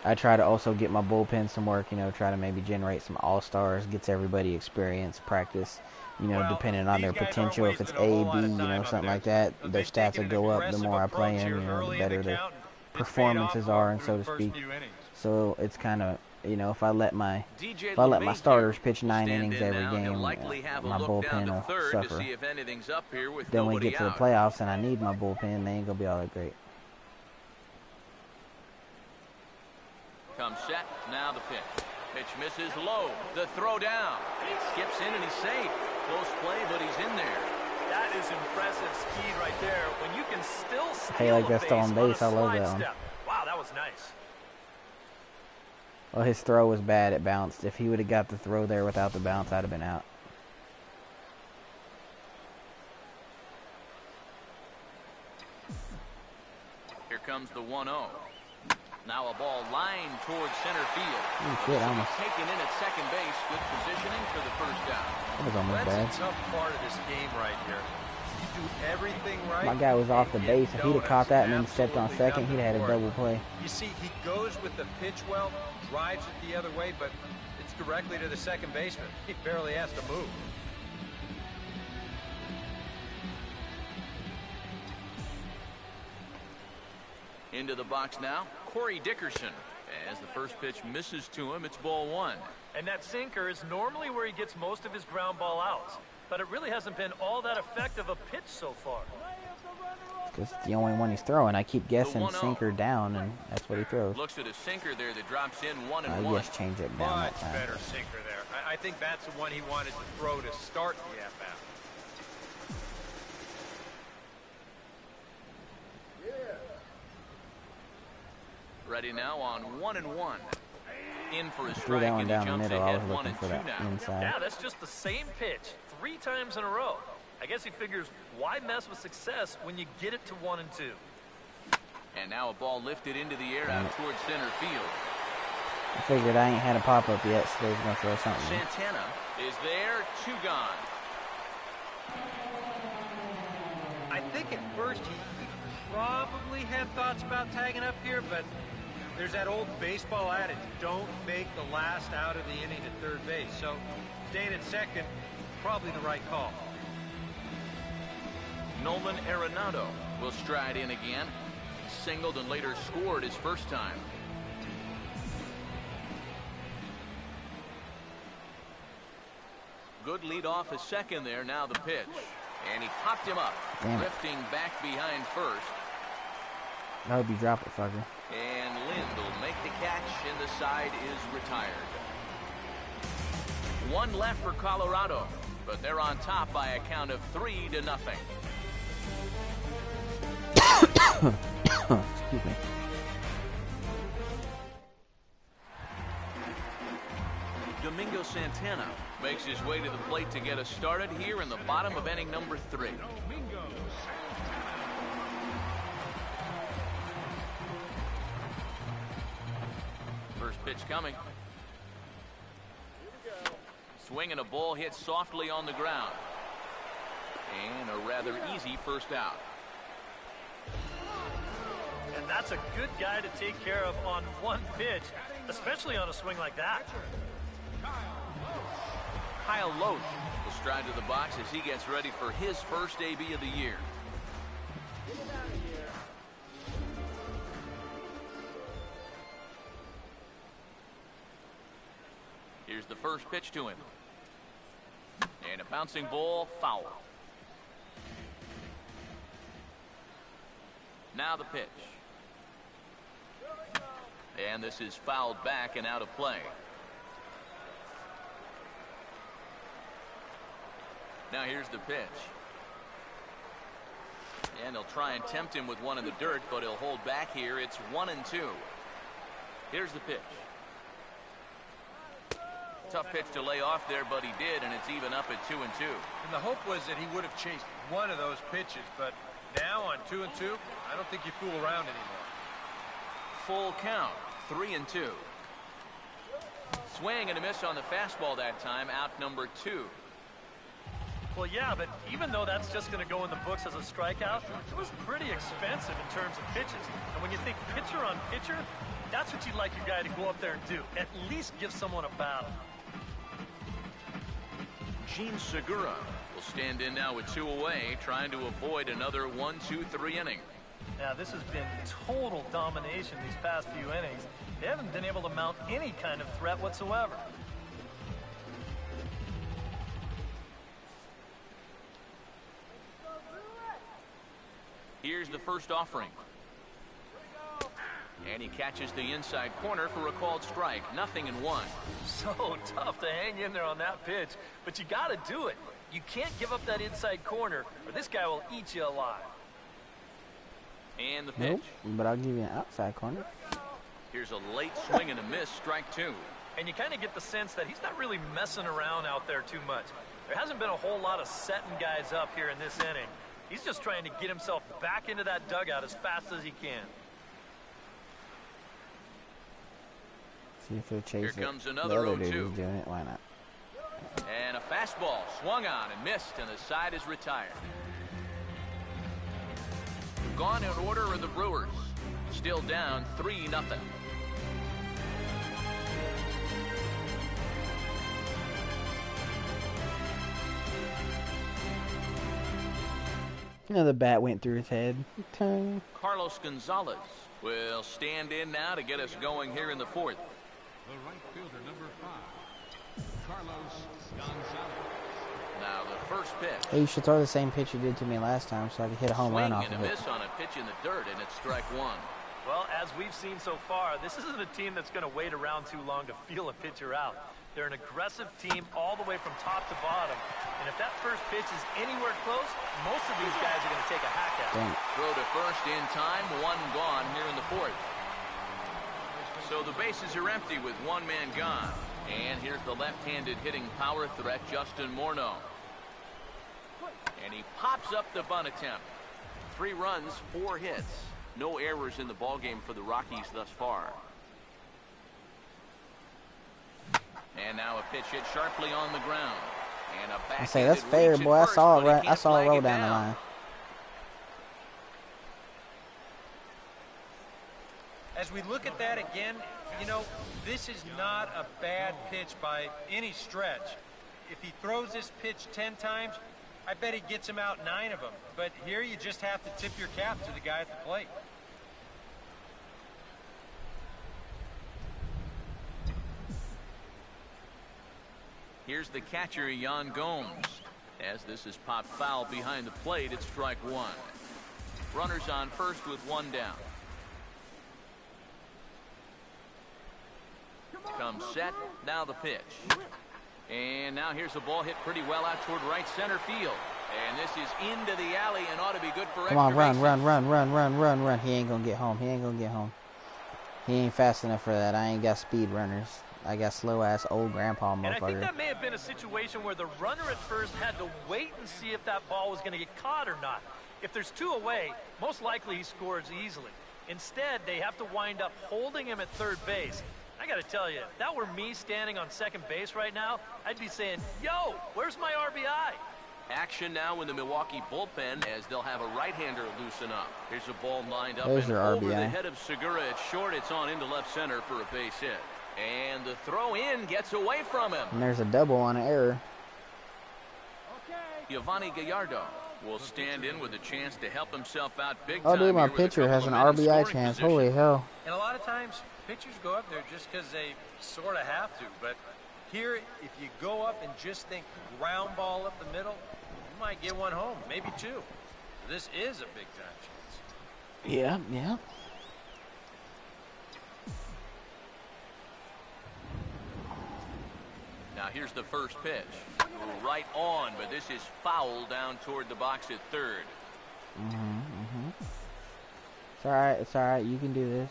I try to also get my bullpen some work, you know, try to maybe generate some all-stars, gets everybody experience, practice, you know, depending on their potential. If it's A, B, you know, something like that, their stats will go up the more I play them, you know, the better their performances are, and so to speak. So it's kind of, you know, if I let my starters pitch 9 innings every game, my bullpen will suffer. Then when we get to the playoffs and I need my bullpen, they ain't gonna be all that great. Comes set, now the pitch. Pitch misses low. The throw down. It skips in and he's safe. Close play, but he's in there. That is impressive speed right there. When you can still steal Hey, like that stolen base, I love that one. Wow, that was nice. Well, his throw was bad. It bounced. If he would have got the throw there without the bounce, I'd have been out. Here comes the 1-0. Now a ball lined towards center field. Oh, shit, almost taken in at second base. Good positioning for the first down. That was almost bad. That's a tough part of this game right here. You do everything right. My guy was off the base. If he'd have caught that and then stepped on second, he'd have had a double play. You see, he goes with the pitch well, drives it the other way, but hits directly to the second baseman. He barely has to move. Into the box now, Corey Dickerson. As the first pitch misses to him, it's ball one. And that sinker is normally where he gets most of his ground ball outs. But it really hasn't been all that effective a pitch so far. It's the only one he's throwing. I keep guessing sinker down, and that's what he throws. Looks at a sinker there that drops in 1-1. I guess change it down that Much time. better sinker there. I think that's the one he wanted to throw to start the at-bat. Ready now on 1-1. In for a Threw strike, that one and he down the jumps middle. I was ahead looking 1-2 for that now. inside. Yeah, that's just the same pitch 3 times in a row. I guess he figures, why mess with success when you get it to 1 and 2? And now a ball lifted into the air out towards center field. I figured I ain't had a pop-up yet, so they was going to throw something. Santana is there, 2 gone. I think at first he probably had thoughts about tagging up here, but there's that old baseball adage, don't make the last out of the inning at third base. So staying at second, probably the right call. Nolan Arenado will stride in again. He singled and later scored his first time. Good lead off a second there. Now the pitch. And he popped him up, drifting back behind first. I hope you drop it, fucker. And Lind will make the catch, and the side is retired. 1 left for Colorado, but they're on top by a count of 3-0. Excuse me. Domingo Santana makes his way to the plate to get us started here in the bottom of inning number 3. First pitch coming. Swinging a ball hit softly on the ground. And a rather easy first out. And that's a good guy to take care of on 1 pitch, especially on a swing like that. Kyle Loach will stride to the box as he gets ready for his first AB of the year. Here's the first pitch to him. And a bouncing ball, foul. Now the pitch. And this is fouled back and out of play. Now here's the pitch. And they'll try and tempt him with one in the dirt, but he'll hold back here. It's 1-2. Here's the pitch. Tough pitch to lay off there, but he did, and it's even up at 2-2. And the hope was that he would have chased one of those pitches, but now on 2-2, I don't think you fool around anymore. Full count, 3-2. Swing and a miss on the fastball that time, out number 2. Well, yeah, but even though that's just going to go in the books as a strikeout, it was pretty expensive in terms of pitches. And when you think pitcher on pitcher, that's what you'd like your guy to go up there and do. At least give someone a battle. Gene Segura will stand in now with 2 away, trying to avoid another 1-2-3 inning. Now, this has been total domination these past few innings. They haven't been able to mount any kind of threat whatsoever. Here's the first offering. And he catches the inside corner for a called strike. 0-1. So tough to hang in there on that pitch, but you got to do it. You can't give up that inside corner, or this guy will eat you alive. And the pitch. Nope, but I'll give you an outside corner. Here's a late swing and a miss, strike 2. And you kind of get the sense that he's not really messing around out there too much. There hasn't been a whole lot of setting guys up here in this inning. He's just trying to get himself back into that dugout as fast as he can. See if he'll chase it. Here comes The another other dude 0-2. is doing it. Why not? And a fastball swung on and missed, and the side is retired. Gone in order are the Brewers. Still down 3-0. You know, the bat went through his head. Tung. Carlos Gonzalez will stand in now to get us going here in the fourth. The right fielder, number 5, Carlos Gonzalez. Now the first pitch. Hey, you should throw the same pitch you did to me last time so I could hit a home run off Swing of and a it. miss on a pitch in the dirt, and it's strike one. Well, as we've seen so far, this isn't a team that's going to wait around too long to feel a pitcher out. They're an aggressive team all the way from top to bottom. And if that first pitch is anywhere close, most of these guys are going to take a hack at it. Throw to first in time, one gone here in the fourth. So the bases are empty with one man gone. And here's the left-handed hitting power threat, Justin Morneau. And he pops up the bunt attempt. 3 runs, 4 hits. No errors in the ballgame for the Rockies thus far. And now a pitch hit sharply on the ground. And a back. I say that's fair, boy. I saw it right. I saw it roll down the line. As we look at that again, you know, this is not a bad pitch by any stretch. If he throws this pitch 10 times, I bet he gets him out 9 of them. But here you just have to tip your cap to the guy at the plate. Here's the catcher, Yan Gomes. As this is popped foul behind the plate, it's strike one. Runners on first with 1 down. Comes set, now the pitch. And now here's a ball hit pretty well out toward right center field. And this is into the alley and ought to be good for extra. Come on, run, bases. run. He ain't gonna get home. He ain't fast enough for that. I ain't got speed runners. I got slow-ass old grandpa motherfucker. And I think that may have been a situation where the runner at first had to wait and see if that ball was going to get caught or not. If there's 2 away, most likely he scores easily. Instead, they have to wind up holding him at third base. I got to tell you, if that were me standing on second base right now, I'd be saying, yo, where's my RBI? Action now in the Milwaukee bullpen as they'll have a right-hander loosen up. Here's a ball lined up There's and your over RBI. the head of Segura. It's short. It's on into left center for a base hit. And the throw in gets away from him. And there's a double on an error. Giovanni Gallardo will stand in with a chance to help himself out big Oh, time. dude, my here with a pitcher couple has of an men in RBI scoring chance. position. Holy hell. And a lot of times, pitchers go up there just because they sort of have to. But here, if you go up and just think ground ball up the middle, you might get 1 home, maybe 2. This is a big-time chance. Yeah. Now here's the first pitch. Right on, but this is foul down toward the box at third. It's alright. You can do this.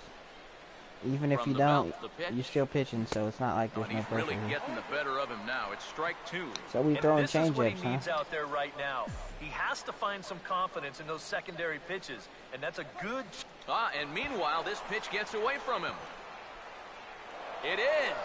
Even if From you the don't, mouth, the pitch. you're still pitching, so it's not like And there's no he's pressure. really getting the better of him now. It's strike 2. So we And throwing this is what changeups, he needs huh? out there right now. He has to find some confidence in those secondary pitches, and that's a good. And meanwhile, this pitch gets away from him. It is.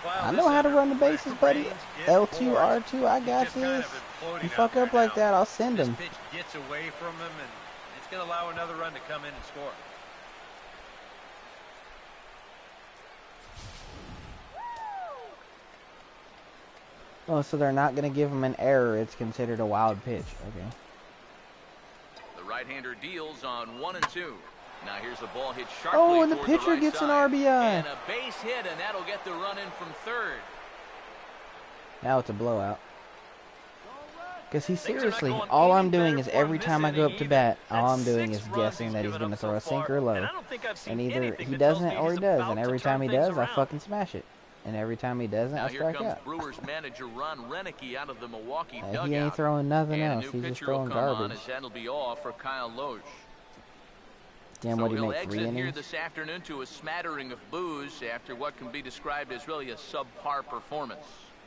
Wow, I this know how to center run the bases, buddy. range is L2, boring. R2, I got He's just kind this. of imploding You out fuck there up like now. that, I'll send This him. pitch gets away from him, and it's going to allow another run to come in and score. Oh, so they're not going to give him an error. It's considered a wild pitch. Okay. The right-hander deals on 1 and 2. Now here's a ball hit sharply. Oh, and the toward pitcher right gets an side. RBI. And a base hit, and that'll get the run in from third. Now it's a blowout. Because he Things are not seriously, going all any I'm doing better is for him every this time I go up inning to either. bat, all That's I'm doing 6 is runs guessing he's that he's given going to up throw so a sink far, or low. and I don't think I've seen And either anything he that tells doesn't me or he he's does. about And to every turn time he things does, I around. fucking smash it. And every time he doesn't, Now I here strike comes out. Brewers manager Ron Renicky out of the Milwaukee dugout. He ain't throwing nothing and else. a new He's just pitcher will throwing come on garbage. as that'll be all for Kyle Loesch. Damn, So what he he'll make, 3 exit here innings? this afternoon to a smattering of boos after what can be described as really a subpar performance.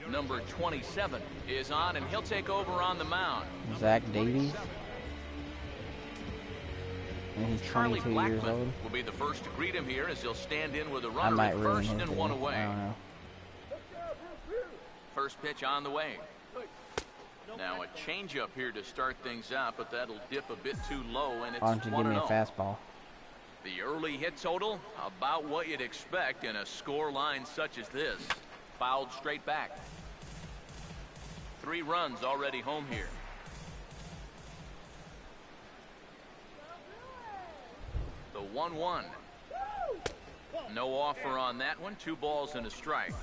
Number 27 is on, and he'll take over on the mound. Zach Davies. And he's Charlie 22 years Blackmon old. will be the first to greet him here as he'll stand in with a I runner might at ruin first his and day. 1 away. I don't know. First pitch on the way. Now a changeup here to start things out, but that'll dip a bit too low, and it's Why don't you give me a 1-0. fastball? The early hit total, about what you'd expect in a score line such as this. Fouled straight back. 3 runs already home here. The 1-1. No offer on that one. 2 balls and a strike.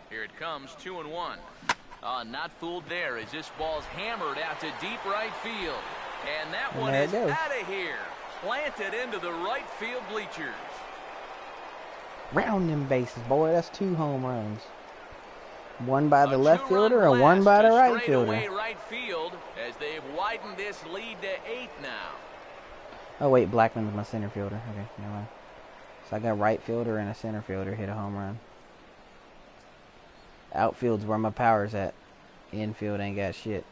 Here it comes, 2-1. Not fooled there as this ball's hammered out to deep right field. And that one is out of here. Planted into the right field bleachers. Round them bases, boy. That's 2 home runs. One by the left fielder and one by the right fielder. Right field as they've widened this lead to 8 now. Oh wait, Blackman's my center fielder. Okay, never mind. So I got right fielder and a center fielder hit a home run. Outfield's where my power's at. Infield ain't got shit.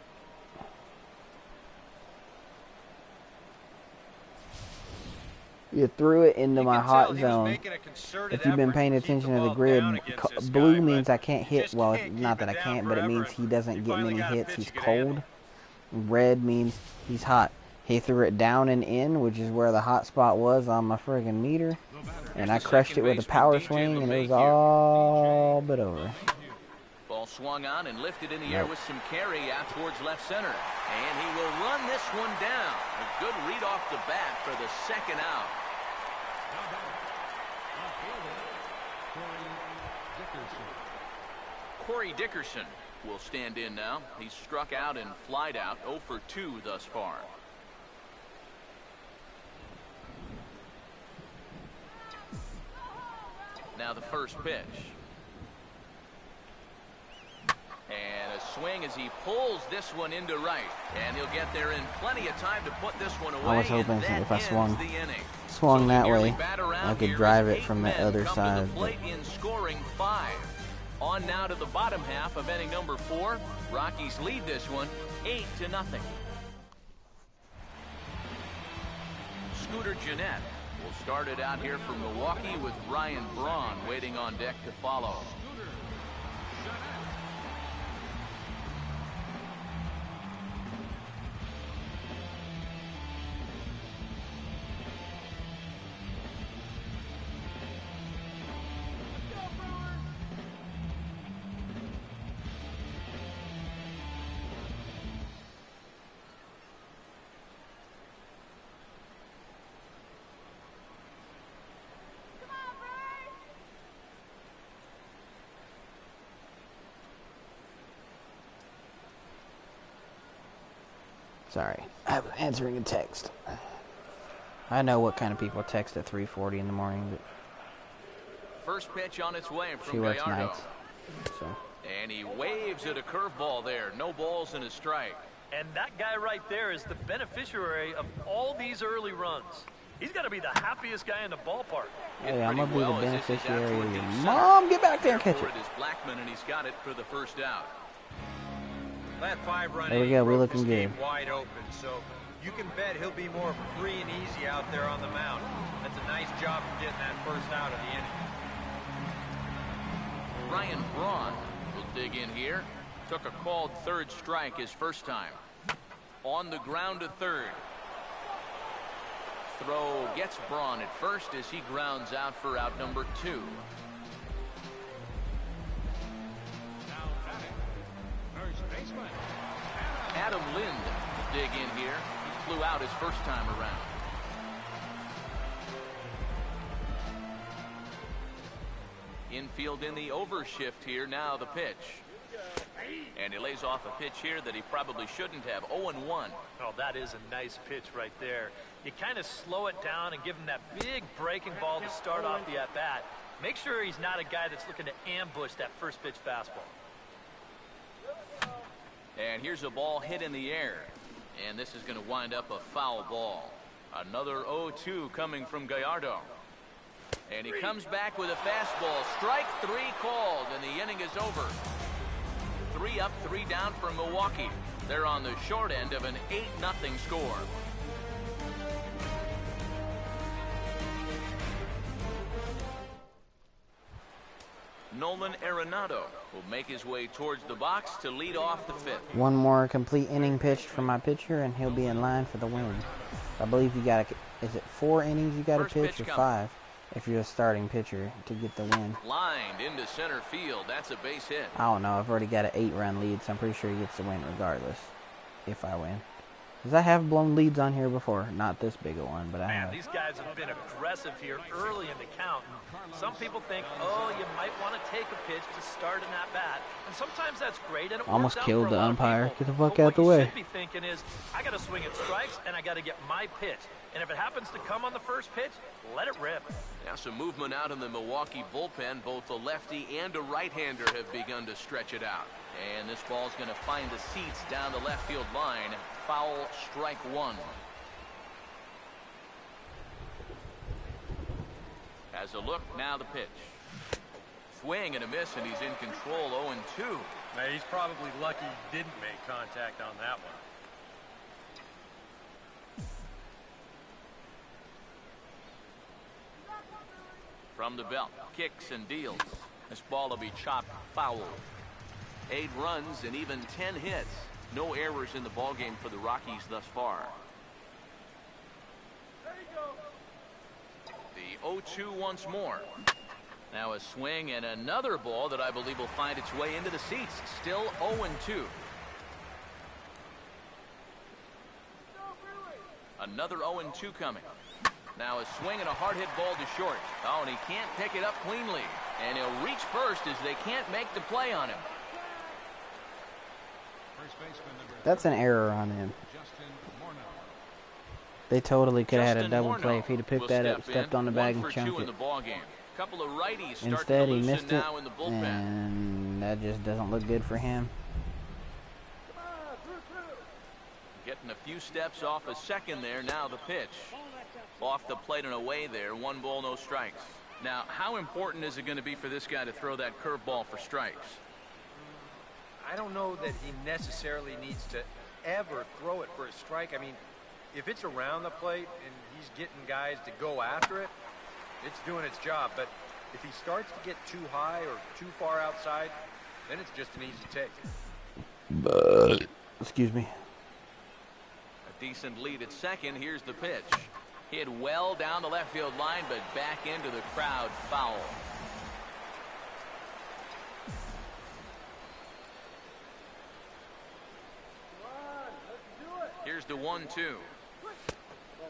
You threw it into my hot zone. If you've been paying attention to the grid, blue means I can't hit. Well, not that I can't, but it means he doesn't get many hits. He's cold. Red means he's hot. He threw it down and in, which is where the hot spot was on my friggin' meter. And I crushed it with a power swing, and it was all but over. Ball swung on and lifted in the air with some carry out towards left center. And he will run this one down. A good read off the bat for the 2nd out. Corey Dickerson will stand in now. He's struck out and flied out, 0 for 2 thus far. Now the first pitch. And a swing as he pulls this one into right. And he'll get there in plenty of time to put this one away. I was hoping if I swung that way, I could drive it from the other side. In scoring 5. On now to the bottom half of inning number 4. Rockies lead this one 8-0. Scooter Gennett will start it out here for Milwaukee with Ryan Braun waiting on deck to follow. Sorry, I was answering a text. I know what kind of people text at 3:40 in the morning, but first pitch on its way from she works Gallardo. nights. So. And he waves at a curveball there. No balls and a strike. And that guy right there is the beneficiary of all these early runs. He's got to be the happiest guy in the ballpark. Hey, I'm going to be the beneficiary. Mom, get back there and catch it. It is Blackman, and he's got it for the first out. That 5-run there we go. We're looking good. Wide open, so you can bet he'll be more free and easy out there on the mound. That's a nice job for getting that first out of the inning. Ryan Braun will dig in here. Took a called 3rd strike his first time. On the ground to 3rd. Throw gets Braun at first as he grounds out for out number 2. Adam Lind will dig in here. He flew out his first time around. Infield in the overshift here. Now the pitch. And he lays off a pitch here that he probably shouldn't have. 0-1. Oh, that is a nice pitch right there. You kind of slow it down and give him that big breaking ball to start off the at-bat. Make sure he's not a guy that's looking to ambush that first pitch fastball. And here's a ball hit in the air. And this is going to wind up a foul ball. Another 0-2 coming from Gallardo. And he comes back with a fastball. Strike 3 called, and the inning is over. 3 up, 3 down for Milwaukee. They're on the short end of an 8-0 score. Nolan Arenado will make his way towards the box to lead off the 5th. One more complete inning pitched from my pitcher, and he'll be in line for the win. I believe you got to, is it 4 innings you got to pitch or 5? if you're a starting pitcher to get the win. Lined into center field. That's a base hit. I don't know. I've already got an 8-run lead, so I'm pretty sure he gets the win regardless if I win. Because I have blown leads on here before. Not this big a one, but I have. These guys have been aggressive here early in the count. Some people think, oh, you might want to take a pitch to start in that bat. And sometimes that's great. And it almost works out killed for a the lot of umpire. people. Get the fuck But out the what way. you should be thinking is, I got to swing at strikes, and I got to get my pitch. And if it happens to come on the first pitch, let it rip. Now some movement out in the Milwaukee bullpen. Both a lefty and a right-hander have begun to stretch it out. And this ball's going to find the seats down the left field line. Foul, strike one. As a look, now the pitch. Swing and a miss, and he's in control, 0-2. Now, he's probably lucky he didn't make contact on that one. From the belt, kicks and deals. This ball will be chopped foul. 8 runs and even 10 hits. No errors in the ballgame for the Rockies thus far. The 0-2 once more. Now a swing and another ball that I believe will find its way into the seats. Still 0-2. Another 0-2 coming. Now a swing and a hard hit ball to short. Oh, and he can't pick it up cleanly. And he'll reach first as they can't make the play on him. That's an error on him. They totally could have had a double play if he'd have picked that up, stepped on the bag, and chunked it. Instead, he missed it, and that just doesn't look good for him. Getting a few steps off a second there. Now the pitch. Off the plate and away there. 1 ball, no strikes. Now, how important is it going to be for this guy to throw that curveball for strikes? I don't know that he necessarily needs to ever throw it for a strike. I mean, if it's around the plate and he's getting guys to go after it, it's doing its job. But if he starts to get too high or too far outside, then it's just an easy take. Excuse me. A decent lead at second. Here's the pitch. Hit well down the left field line, but back into the crowd. Foul. Here's the 1-2.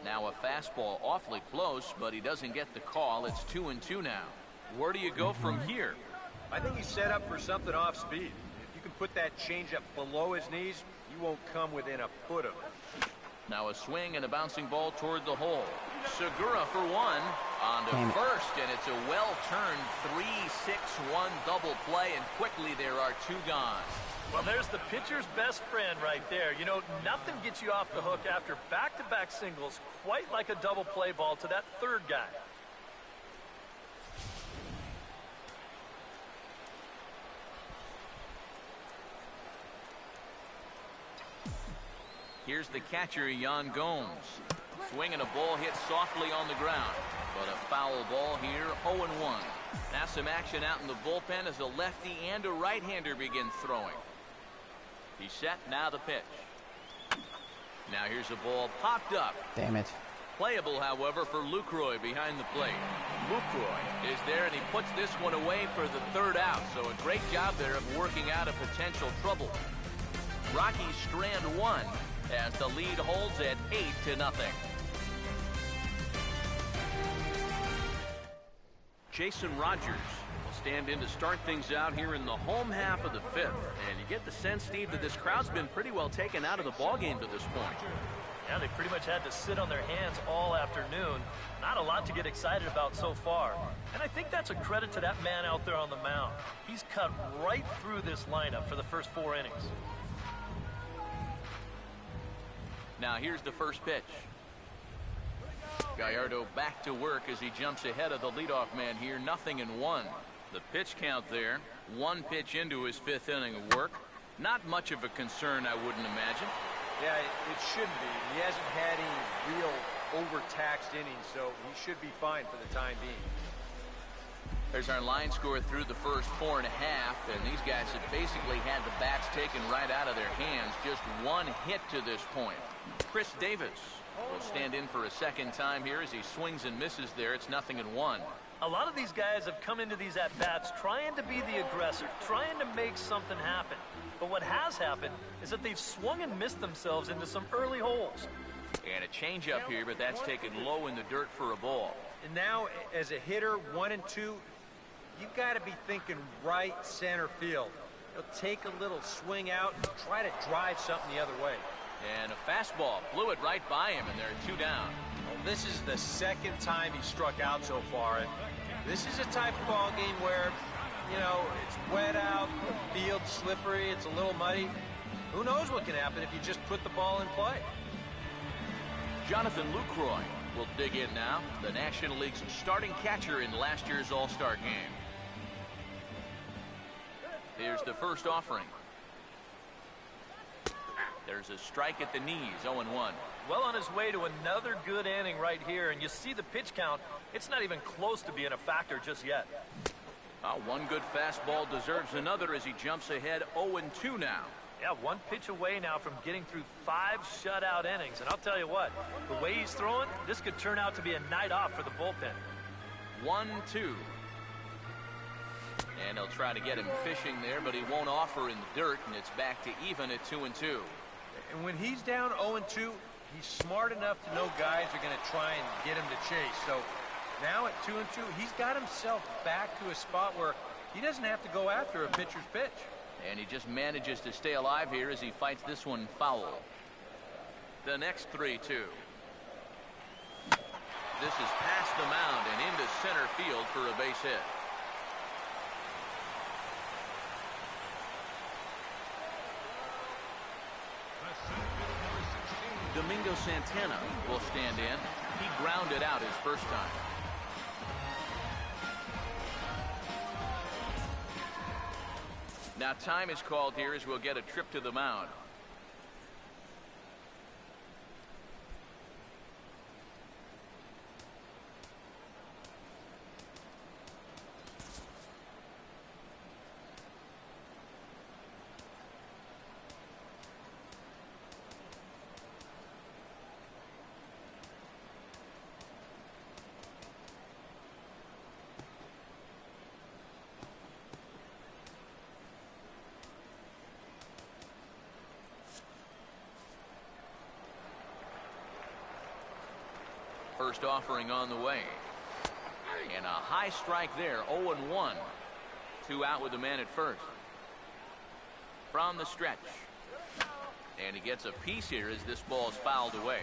Now a fastball awfully close, but he doesn't get the call. It's 2-2 now. Where do you go from here? I think he's set up for something off speed. If you can put that changeup below his knees, you won't come within a foot of it. Now a swing and a bouncing ball toward the hole. Segura for 1 on to first, and it's a well-turned 3-6-1 double play, and quickly there are 2 gone. Well, there's the pitcher's best friend right there. You know, nothing gets you off the hook after back-to-back singles quite like a double play ball to that third guy. Here's the catcher, Yan Gomes. Swing and a ball hit softly on the ground. But a foul ball here, 0-1. Now some action out in the bullpen as a lefty and a right-hander begin throwing. He's set, now the pitch. Now here's a ball popped up. Damn it. Playable, however, for Lucroy behind the plate. Lucroy is there, and he puts this one away for the 3rd out. So a great job there of working out a potential trouble. Rockies strand 1 as the lead holds at 8-0. Jason Rogers will stand in to start things out here in the home half of the 5th. And you get the sense, Steve, that this crowd's been pretty well taken out of the ballgame to this point. Yeah, they pretty much had to sit on their hands all afternoon. Not a lot to get excited about so far. And I think that's a credit to that man out there on the mound. He's cut right through this lineup for the first 4 innings. Now here's the first pitch. Gallardo back to work as he jumps ahead of the leadoff man here. 0-1. The pitch count there. 1 pitch into his 5th inning of work. Not much of a concern, I wouldn't imagine. Yeah, it shouldn't be. He hasn't had any real overtaxed innings, so he should be fine for the time being. There's our line score through the first 4.5, and these guys have basically had the bats taken right out of their hands. Just 1 hit to this point. Chris Davis will stand in for a second time here as he swings and misses there. It's 0-1. A lot of these guys have come into these at-bats trying to be the aggressor, trying to make something happen. But what has happened is that they've swung and missed themselves into some early holes. And a changeup here, but that's taken low in the dirt for a ball. And now, as a hitter, 1 and 2, you've got to be thinking right center field. He'll take a little swing out and try to drive something the other way. And a fastball blew it right by him, and there are 2 down. Well, this is the second time he struck out so far. And this is a type of ball game where, you know, it's wet out, the field's slippery, it's a little muddy. Who knows what can happen if you just put the ball in play? Jonathan Lucroy will dig in now, the National League's starting catcher in last year's All-Star game. Here's the first offering. There's a strike at the knees, 0-1. Well on his way to another good inning right here, and you see the pitch count. It's not even close to being a factor just yet. One good fastball deserves another as he jumps ahead 0-2 now. Yeah, 1 pitch away now from getting through 5 shutout innings. And I'll tell you what, the way he's throwing, this could turn out to be a night off for the bullpen. 1-2. And he'll try to get him fishing there, but he won't offer in the dirt, and it's back to even at 2-2. And when he's down 0-2, he's smart enough to know guys are going to try and get him to chase. So now at 2-2, he's got himself back to a spot where he doesn't have to go after a pitcher's pitch. And he just manages to stay alive here as he fights this one foul. The next 3-2. This is past the mound and into center field for a base hit. Domingo Santana will stand in. He grounded out his first time. Now time is called here as we'll get a trip to the mound. First offering on the way. And a high strike there, 0-1. 2 out with the man at first. From the stretch. And he gets a piece here as this ball is fouled away.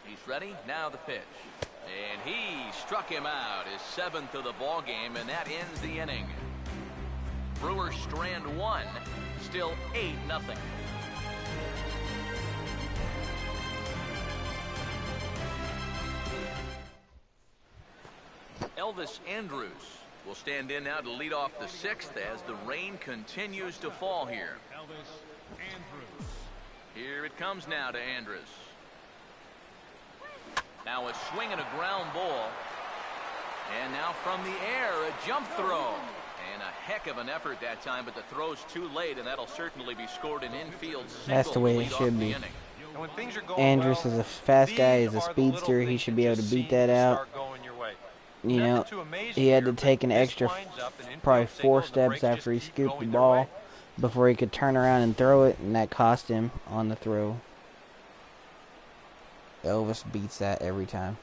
He's ready, now the pitch. And he struck him out, his 7th of the ball game, and that ends the inning. Brewers strand 1, still 8-0. Elvis Andrus will stand in now to lead off the 6th as the rain continues to fall here. Elvis Andrus. Here it comes now to Andrus. Now a swing and a ground ball. And now from the air, a jump throw. And a heck of an effort that time, but the throw's too late, and that'll certainly be scored an infield single. That's the way it should be. Andrus is a fast guy, he's a speedster, he should be able to beat that out. You know, he had to take an extra probably 4 steps after he scooped the ball before he could turn around and throw it, and that cost him on the throw. Elvis beats that every time.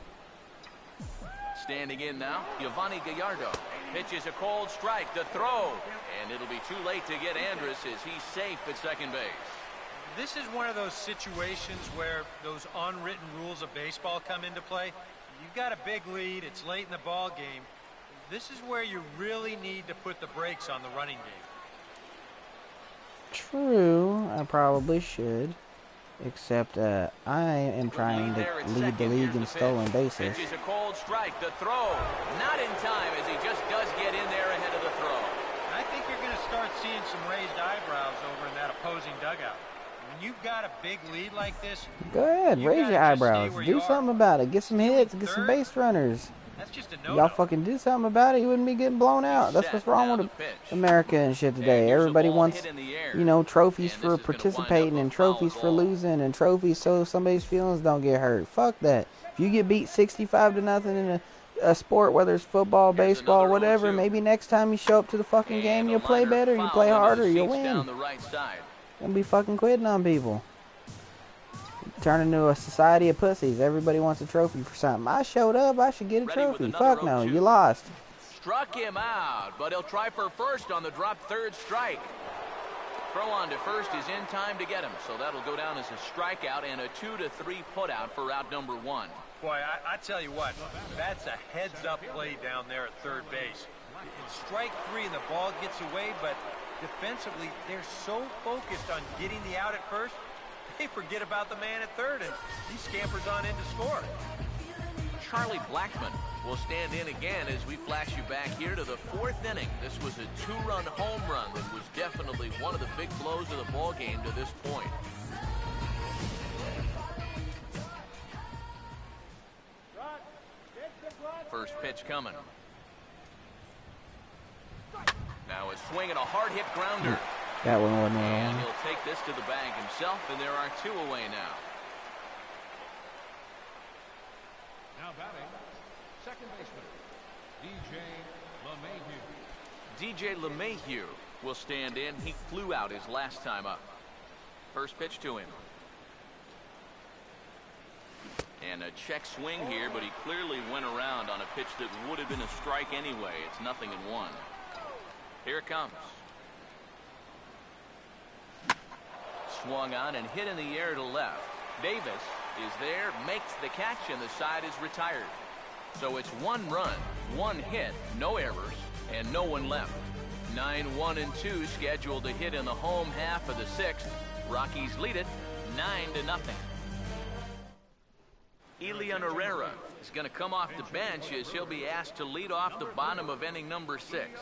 Standing in now, Giovanni Gallardo pitches a cold strike, the throw, and it'll be too late to get Andrus as he's safe at second base. This is one of those situations where those unwritten rules of baseball come into play. You've got a big lead, it's late in the ball game. This is where you really need to put the brakes on the running game. True, I probably should. Except I am trying to lead the league in stolen bases. Pitches a cold strike, the throw, not in time as he just does get in there ahead of the throw. I think you're going to start seeing some raised eyebrows over in that opposing dugout. When you've got a big lead like this, go ahead, raise your eyebrows. Do something about it. Get some hits, get some base runners. That's just a no-no. Y'all fucking did something about it, you wouldn't be getting blown out. That's what's wrong with America and shit today. Everybody wants, you know, trophies for participating and trophies for losing and trophies so somebody's feelings don't get hurt. Fuck that. If you get beat 65-0 in a sport, whether it's football, baseball, whatever, maybe next time you show up to the fucking game, you'll play better, you play harder, you'll win. Don't be fucking quitting on people. Turn into a society of pussies. Everybody wants a trophy for something. I showed up, I should get a trophy. Fuck no, you lost. Struck him out, but he'll try for first on the drop third strike. Throw on to first is in time to get him, so that'll go down as a strikeout and a 2-3 putout for out number 1. Boy, I tell you what, that's a heads-up play down there at third base. In strike 3 and the ball gets away, but defensively, they're so focused on getting the out at first, they forget about the man at third, and he scampers on in to score. Charlie Blackmon will stand in again as we flash you back here to the 4th inning. This was a 2-run home run that was definitely one of the big blows of the ball game to this point. First pitch coming. Now a swing and a hard hit grounder. That one wasn't and on. he'll take this to the bag himself, and there are 2 away now. Now batting, second baseman, DJ LeMahieu. DJ LeMahieu will stand in. He flew out his last time up. First pitch to him. And a check swing here, but he clearly went around on a pitch that would have been a strike anyway. It's 0-1. Here it comes. Swung on and hit in the air to left. Davis is there, makes the catch, and the side is retired. So it's 1 run, 1 hit, no errors, and no one left. 9-1-2 scheduled to hit in the home half of the 6th. Rockies lead it 9-0. Elian Herrera is going to come off the bench as he'll be asked to lead off the bottom of inning number 6.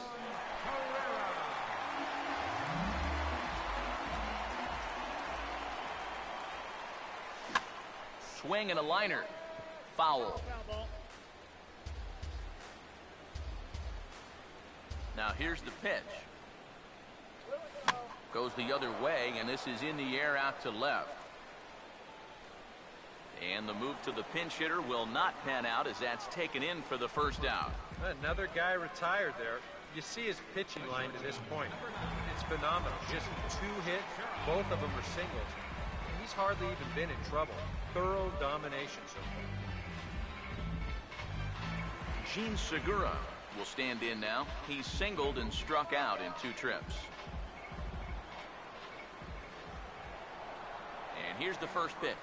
Swing and a liner. Foul. Now here's the pitch. Goes the other way, and this is in the air out to left. And the move to the pinch hitter will not pan out as that's taken in for the first out. Another guy retired there. You see his pitching line to this point. It's phenomenal. Just 2 hits, both of them are singles. And he's hardly even been in trouble. Thorough domination so far. Gene Segura will stand in now. He's singled and struck out in 2 trips. And here's the first pitch.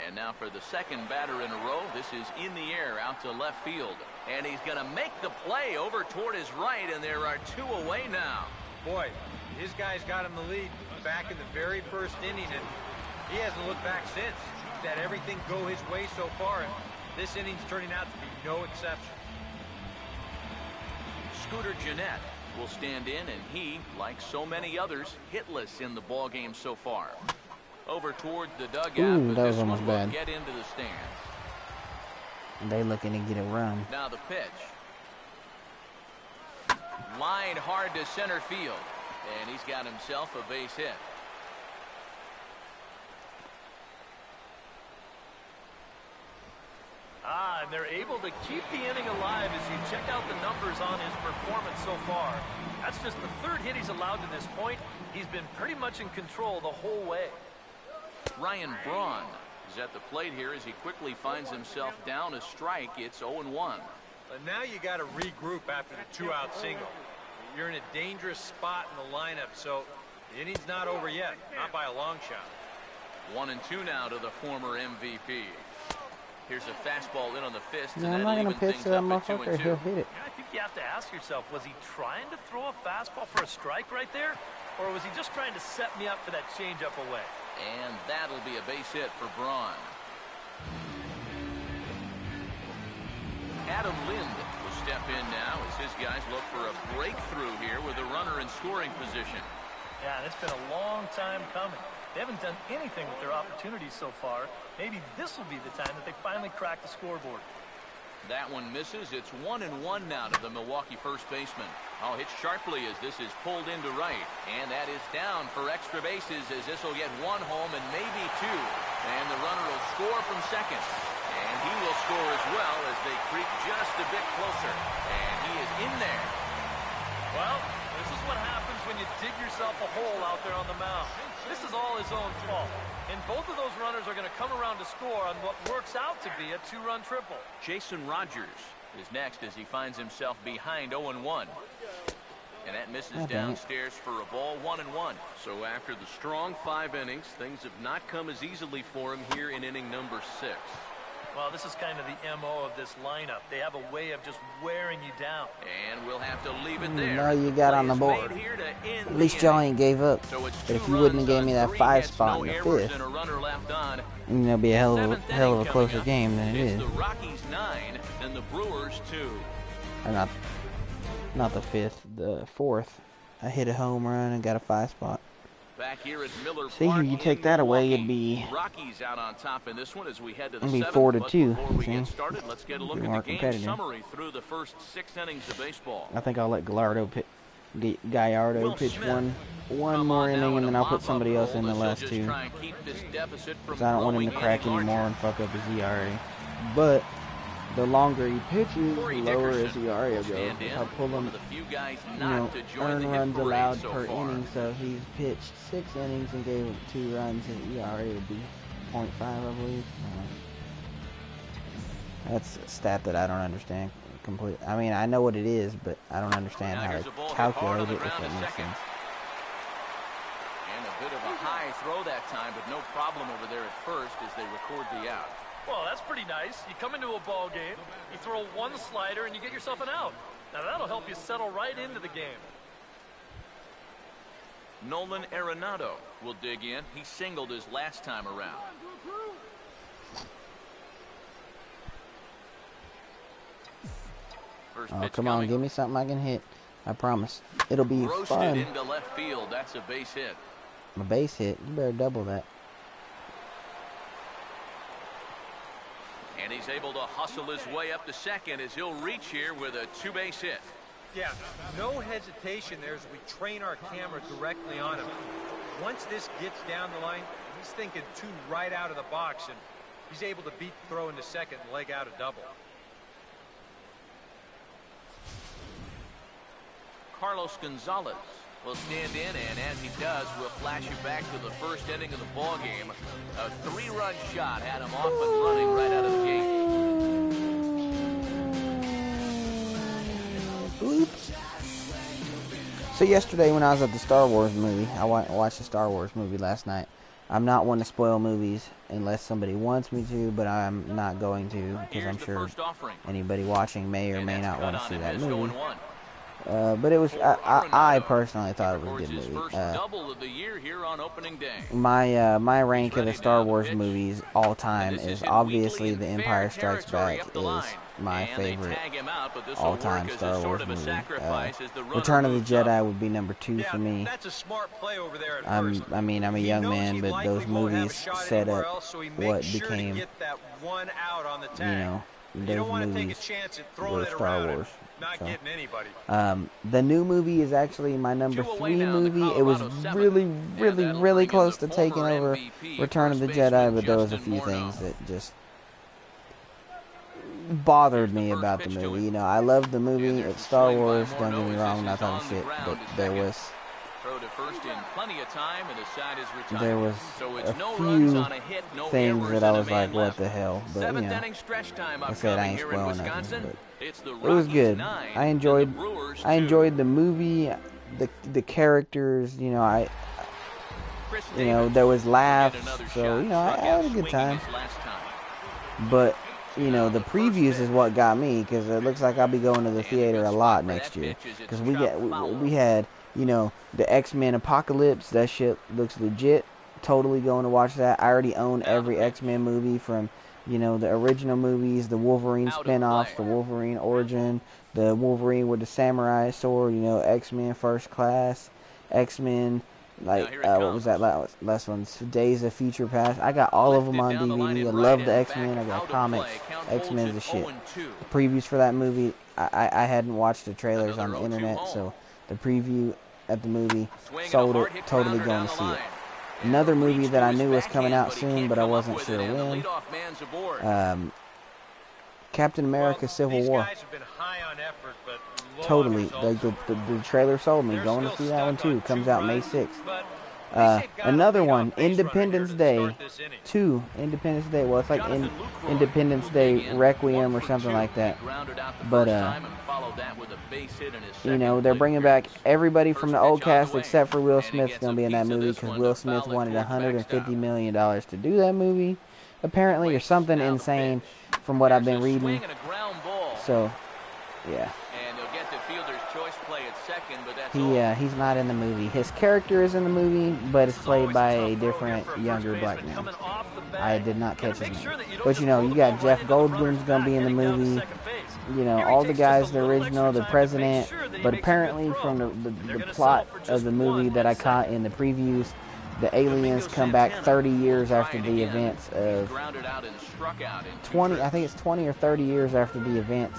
And now for the second batter in a row, this is in the air out to left field. And he's going to make the play over toward his right, and there are 2 away now. Boy, his guys got him the lead back in the very first inning, and he hasn't looked back since. He's had everything go his way so far, and this inning's turning out to be no exception. Scooter Gennett will stand in, and he, like so many others, hitless in the ball game so far. Over towards the dugout, Ooh, but that was this almost one will bad. get into the stands. They looking to get a run. Now the pitch. Line hard to center field, and he's got himself a base hit. And they're able to keep the inning alive as you check out the numbers on his performance so far. That's just the 3rd hit he's allowed to this point. He's been pretty much in control the whole way. Ryan Braun is at the plate here as he quickly finds himself down a strike. It's 0-1. But now you got to regroup after the 2-out single. You're in a dangerous spot in the lineup, so the inning's not over yet, not by a long shot. 1-2 now to the former MVP. Here's a fastball in on the fist. Yeah, I'm not going to pitch to that motherfucker. He'll hit it. I think you have to ask yourself, was he trying to throw a fastball for a strike right there? Or was he just trying to set me up for that changeup away? And that'll be a base hit for Braun. Adam Lind will step in now as his guys look for a breakthrough here with a runner in scoring position. Yeah, and it's been a long time coming. They haven't done anything with their opportunities so far. Maybe this will be the time that they finally crack the scoreboard. That one misses. It's 1-1 now to the Milwaukee first baseman. Oh, hit sharply as this is pulled into right. And that is down for extra bases as this will get one home and maybe two. And the runner will score from second. And he will score as well as they creep just a bit closer. And he is in there. Well, this is what happens when you dig yourself a hole out there on the mound. This is all his own fault. And both of those runners are going to come around to score on what works out to be a two-run triple. Jason Rogers is next as he finds himself behind 0-1. And that misses downstairs for a ball, 1-1. So after the strong 5 innings, things have not come as easily for him here in inning number 6. Well, this is kind of the MO of this lineup. They have a way of just wearing you down. And we'll have to leave it there. No, you got on the board. At least y'all ain't gave up. So but if you wouldn't have gave me that 5 spot in the 5th, it'll be a hell of a closer game than it is. The Rockies 9 and the Brewers 2. Or not the 5th, the 4th. I hit a home run and got a 5 spot. Back here at Miller See, Park you take that away, it'd be Rockies out on top in this one as we head to the 7th. 4-2. Before we get started, let's get a look at the game summary through the first 6 innings of baseball. I think I'll let Gallardo pitch one more inning, and then I'll put somebody else in the last 2. Because I don't want him to crack anymore and fuck up his ERA. But the longer he pitches, the lower his ERA goes. I'll pull him, earn runs allowed per inning. So he's pitched 6 innings and gave him 2 runs, and ERA would be 0.5, I believe. That's a stat that I don't understand completely. I mean, I know what it is, but I don't understand how to calculate it, if that makes sense. And a bit of a high throw that time, but no problem over there at first as they record the out. Well, that's pretty nice. You come into a ball game, you throw one slider, and you get yourself an out. Now, that'll help you settle right into the game. Nolan Arenado will dig in. He singled his last time around. Oh, come on, give me something I can hit. I promise. It'll be fun. Into left field. That's a base hit. A base hit? You better double that. And he's able to hustle his way up to second as he'll reach here with a 2-base hit. Yeah, no hesitation there as we train our camera directly on him. Once this gets down the line, he's thinking 2 right out of the box, and he's able to beat the throw into second and leg out a double. Carlos Gonzalez will stand in, and as he does, we'll flash you back to the first inning of the ball game. A 3-run shot had him off and running right out of the gate. Oops. So yesterday when I was at the Star Wars movie, I watched the Star Wars movie last night. I'm not one to spoil movies unless somebody wants me to, but I'm not going to because I'm sure anybody watching may or may not want to see that movie. But it was, I personally thought it was a good movie. My rank of the Star Wars movies all time is obviously The Empire Strikes Back is my favorite all time Star Wars movie. Return of the Jedi would be number 2 for me. I mean, I'm a young man, but those movies set up what became, those movies were Star Wars. So, the new movie is actually my number 3 movie. It was really close to taking over Return of the Jedi, but there was a few things that just bothered me about the movie. I loved the movie. It's Star Wars, don't get me wrong, not talking shit, but there was a few things that I was like, what the hell? But, like I said, I ain't spoiling nothing, but it was good. I enjoyed the movie, the characters, there was laughs, so, I had a good time. But, the previews is what got me, because it looks like I'll be going to the theater a lot next year, because we had the X-Men Apocalypse. That shit looks legit. Totally going to watch that. I already own every X-Men movie from, the original movies, the Wolverine spin-offs, the Wolverine origin, the Wolverine with the samurai sword, X-Men First Class, X-Men Like, what was that last one? Days of Future Past. I got all of them on DVD. I love the X-Men. I got comics. X-Men's the shit. The previews for that movie, I hadn't watched the trailers on the internet, so the preview at the movie sold it. Totally going to see it. Another movie that I knew was coming out soon, but I wasn't sure when. Captain America Civil War. Totally. The trailer sold me. Going to see that one too. Comes out May 6th. Another one, Independence Day 2. Independence Day. Well, it's like Independence Day Requiem or something like that. But, you know, they're bringing back everybody from the old cast except for Will Smith's going to be in that movie because Will Smith wanted $150 million to do that movie, apparently, or something insane from what I've been reading. So, yeah. He's not in the movie. His character is in the movie, but it's played by a different, younger black man. I did not catch his name. But, you know, you got Jeff Goldblum's going to be in the movie. You know, all the guys, the original, the president. But apparently from the plot of the movie that I caught in the previews, the aliens come back 30 years after the events of 20, I think it's 20 or 30 years after the events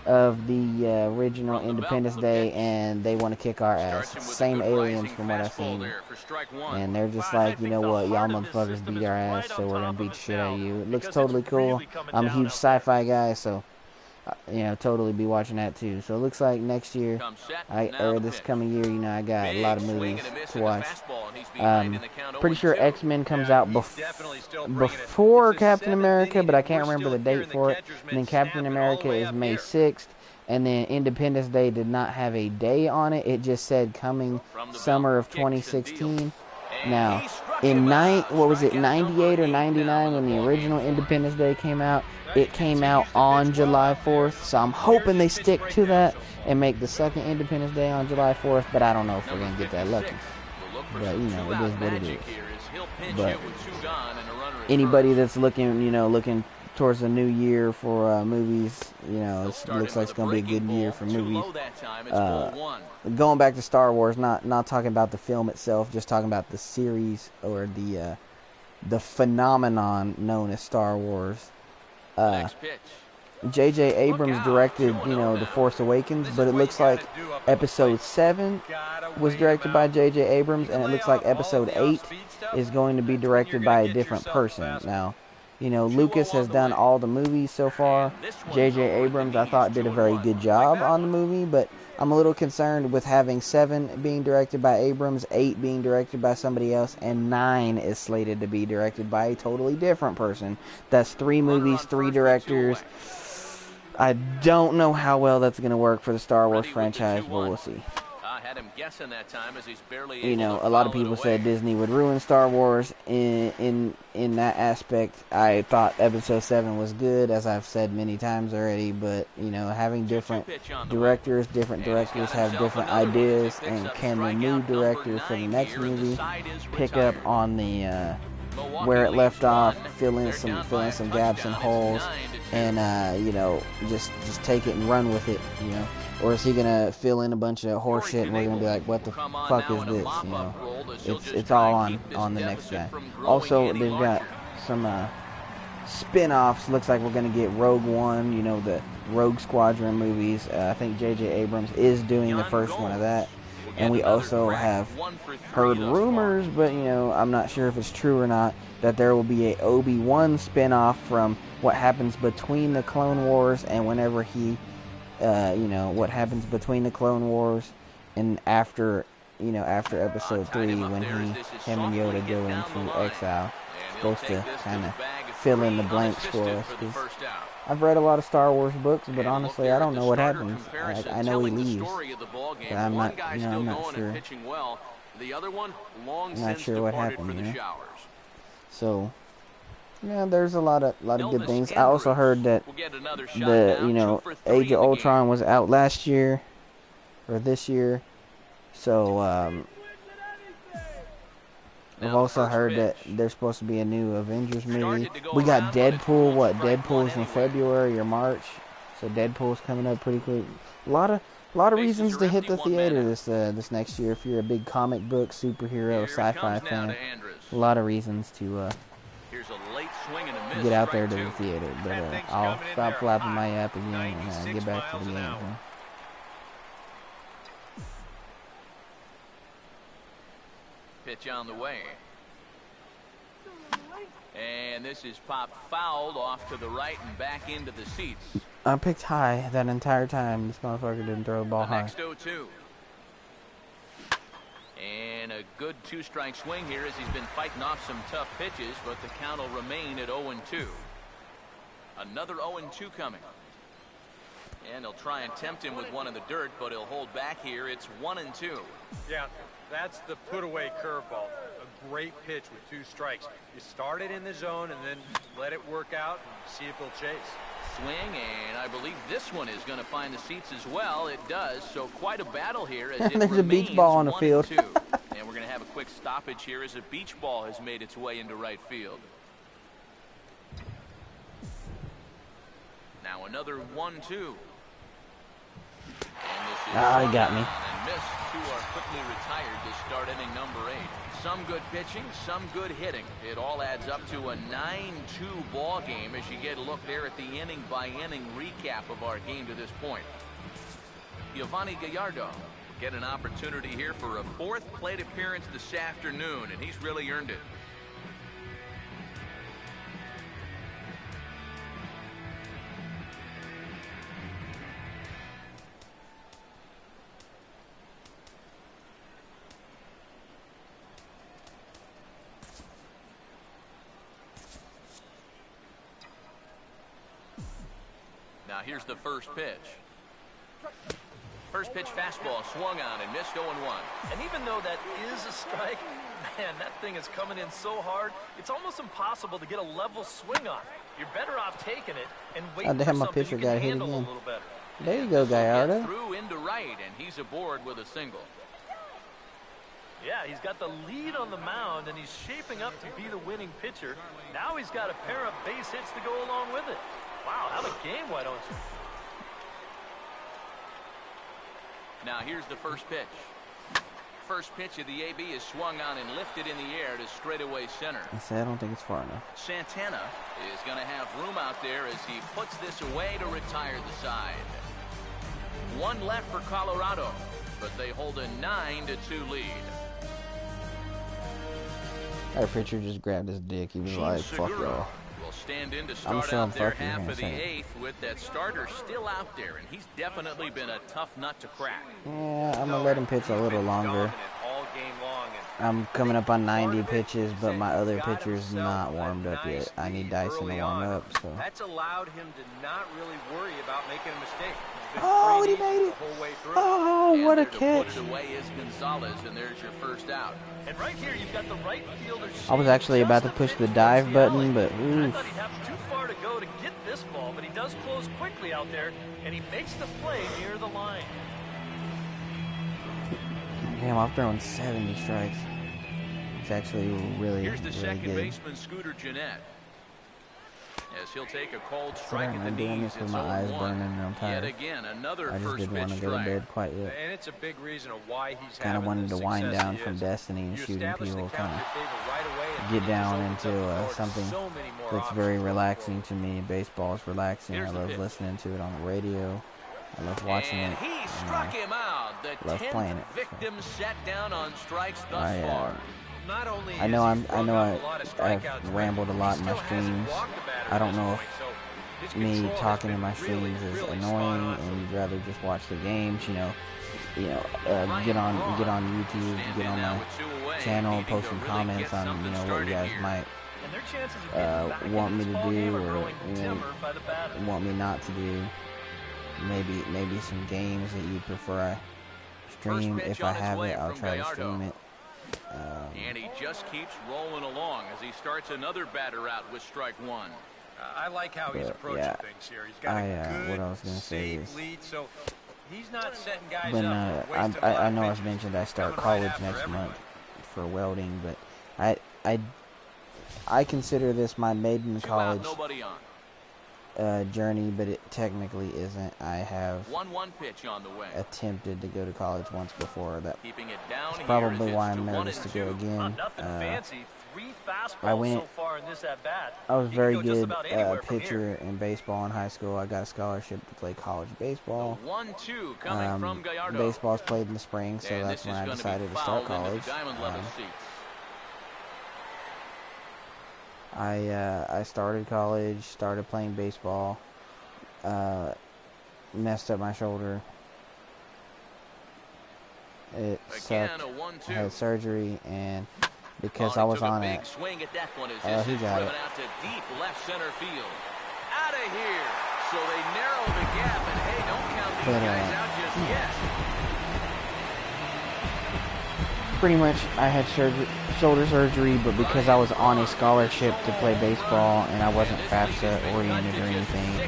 of the original Independence Day, and they want to kick our ass. Same aliens from what I've seen. And they're just like, you know what, y'all motherfuckers beat our ass, so we're going to beat the shit out of you. It looks totally cool. I'm a huge sci-fi guy, so, you know, totally be watching that too. So it looks like next year, or this coming year, you know, I got a lot of movies to watch. Pretty sure X-Men comes out before Captain America, but I can't remember the date for it. And then Captain America is May 6th, and then Independence Day did not have a day on it. It just said coming summer of 2016. Now, in 98 or 99 when the original Independence Day came out, it came out on July 4th, so I'm hoping they stick to that and make the second Independence Day on July 4th, but I don't know if we're going to get that lucky. But, you know, it is what it is. But anybody that's looking, you know, looking towards the new year for movies, you know, it looks like it's going to be a good year for movies. Going back to Star Wars, not talking about the film itself, just talking about the series or the phenomenon known as Star Wars. J.J. Abrams directed, you know, The Force Awakens, but it looks like Episode 7 was directed by J.J. Abrams, and it looks like Episode 8 is going to be directed by a different person. Now, you know, Lucas has done all the movies so far. J.J. Abrams, I thought, did a very good job on the movie, but I'm a little concerned with having 7 being directed by Abrams, 8 being directed by somebody else, and 9 is slated to be directed by a totally different person. That's 3 movies, 3 directors. I don't know how well that's going to work for the Star Wars franchise, but we'll see. You know, a lot of people said Disney would ruin Star Wars in that aspect. I thought Episode 7 was good, as I've said many times already, but, you know, having different directors have different ideas, and can the new director for the next movie pick up on the where it left off, fill in some gaps and holes, and you know, just take it and run with it, you know? Or is he gonna fill in a bunch of horse shit and we're gonna be like, what the fuck is this? You know, it's all on the next guy. Also, they've got some spin-offs. Looks like we're gonna get Rogue One, you know, the Rogue Squadron movies. I think J.J. Abrams is doing the first one of that. And we also have heard rumors, but, you know, I'm not sure if it's true or not, that there will be a Obi-Wan spin-off from what happens between the Clone Wars and whenever he, you know, what happens between the Clone Wars and after, you know, after Episode 3 when him and Yoda go into exile. It's supposed to kind of fill in the blanks for us, because I've read a lot of Star Wars books, but honestly, I don't know what happens. I know he leaves, but I'm not, you know, I'm not sure. I'm not sure what happened, you know. So, yeah, there's a lot of good things. I also heard that the, you know, Age of Ultron was out last year or this year. So, I've also heard that there's supposed to be a new Avengers movie. We got Deadpool. What? Deadpool's in February or March, so Deadpool's coming up pretty quick. A lot A lot of reasons to hit the theater this next year if you're a big comic book, superhero, sci-fi fan. A lot of reasons to get out there to the theater. But I'll stop flapping my yap again and get back to the game. Pitch on the way. And this is popped fouled off to the right and back into the seats. I picked high that entire time. This motherfucker didn't throw the ball high. Next 0-2. And a good two-strike swing here as he's been fighting off some tough pitches, but the count will remain at 0-2. Another 0-2 coming. And he'll try and tempt him with one in the dirt, but he'll hold back here. It's 1-2. Yeah, that's the put-away curveball. A great pitch with 2 strikes. You start it in the zone and then let it work out and see if he'll chase. Swing, and I believe this one is going to find the seats as well. It does, so quite a battle here as it There's a beach ball on the field. And we're going to have a quick stoppage here as a beach ball has made its way into right field. Now another 1-2. He got me. And missed. 2 are quickly retired to start inning number 8. Some good pitching, some good hitting. It all adds up to a 9-2 ball game as you get a look there at the inning-by-inning recap of our game to this point. Giovanni Gallardo will get an opportunity here for a 4th plate appearance this afternoon, and he's really earned it. Now here's the first pitch. First pitch fastball swung on and missed 0-1. And even though that is a strike, man, that thing is coming in so hard, it's almost impossible to get a level swing on. You're better off taking it and waiting for something you can handle a little better. There you go, Gallardo. Through into right, and he's aboard with a single. Yeah, he's got the lead on the mound, and he's shaping up to be the winning pitcher. Now he's got a pair of base hits to go along with it. Wow, have a game, why don't you? Now here's the first pitch. First pitch of the AB is swung on and lifted in the air to straightaway center. I don't think it's far enough. Santana is going to have room out there as he puts this away to retire the side. 1 left for Colorado, but they hold a 9-2 lead. Our pitcher just grabbed his dick. He was like, fuck y'all. Will stand in to start out their half of the 8th with that starter still out there, and he's definitely been a tough nut to crack. Yeah, I'm going to let him pitch a little longer. I'm coming up on 90 pitches, but my other pitcher's not warmed up yet. I need Dyson to warm up. So. That's allowed him to not really worry about making a mistake. Oh, he made it. Oh, what a catch. Put it away is Gonzalez, and there's your first out. And right here, you've got the right fielder. I was actually about to push the dive button, but ooh. I thought he'd have too far to go to get this ball, but he does close quickly out there, and he makes the play near the line. Damn, I've thrown 70 strikes. It's actually really, Here's the second good. baseman, Scooter Jeanette. As he'll take a cold strike Sorry, at the I'm doing knees. this with It's my eyes 0-1. burning and I'm tired. Yet again, another I just first didn't pitch want to go to strike. bed quite yet. And it's a big reason of why he's Kind of wanted to wind down from Destiny and shooting people, kind of get down into something that's very relaxing to me. Baseball is relaxing. I love listening to it on the radio. I love watching it. He struck him out. The love playing 10th it. victim set down on strikes thus far. I know I've rambled a lot in my streams. I don't know if me talking in my streams is annoying and you'd rather just watch the games, get on YouTube, get on my channel, post some comments on what you guys might want me to do or want me not to do. Maybe some games that you prefer I stream. If I have it, I'll try to stream it. And he just keeps rolling along as he starts another batter out with strike 1. I like how he's approaching things here. He's got a good, what I was gonna say is, lead, so he's not setting guys when, up. I know I've mentioned I start college next month for welding, but I consider this my maiden college journey, but it technically isn't. I have 1-1 pitch on the way. attempted to go to college once before. That's Keeping it down probably why I'm here, nervous to go again. Nothing fancy. 3 fastballs I went. so far in this at bat. I was a very good from pitcher in baseball in high school. I got a scholarship to play college baseball. 1-2 coming from Gallardo. Baseball's played in the spring, so And that's this when is I gonna be decided to start fouled into college. the diamond level seats. I started college, started playing baseball, messed up my shoulder. It sucked. I had surgery, and because I was on it, swing at that one. He got it. Out to deep left center field. Out of here. So they narrow the gap, and hey, don't count these guys out just yet. Pretty much, I had shoulder surgery, but because I was on a scholarship to play baseball and I wasn't FAFSA oriented or anything,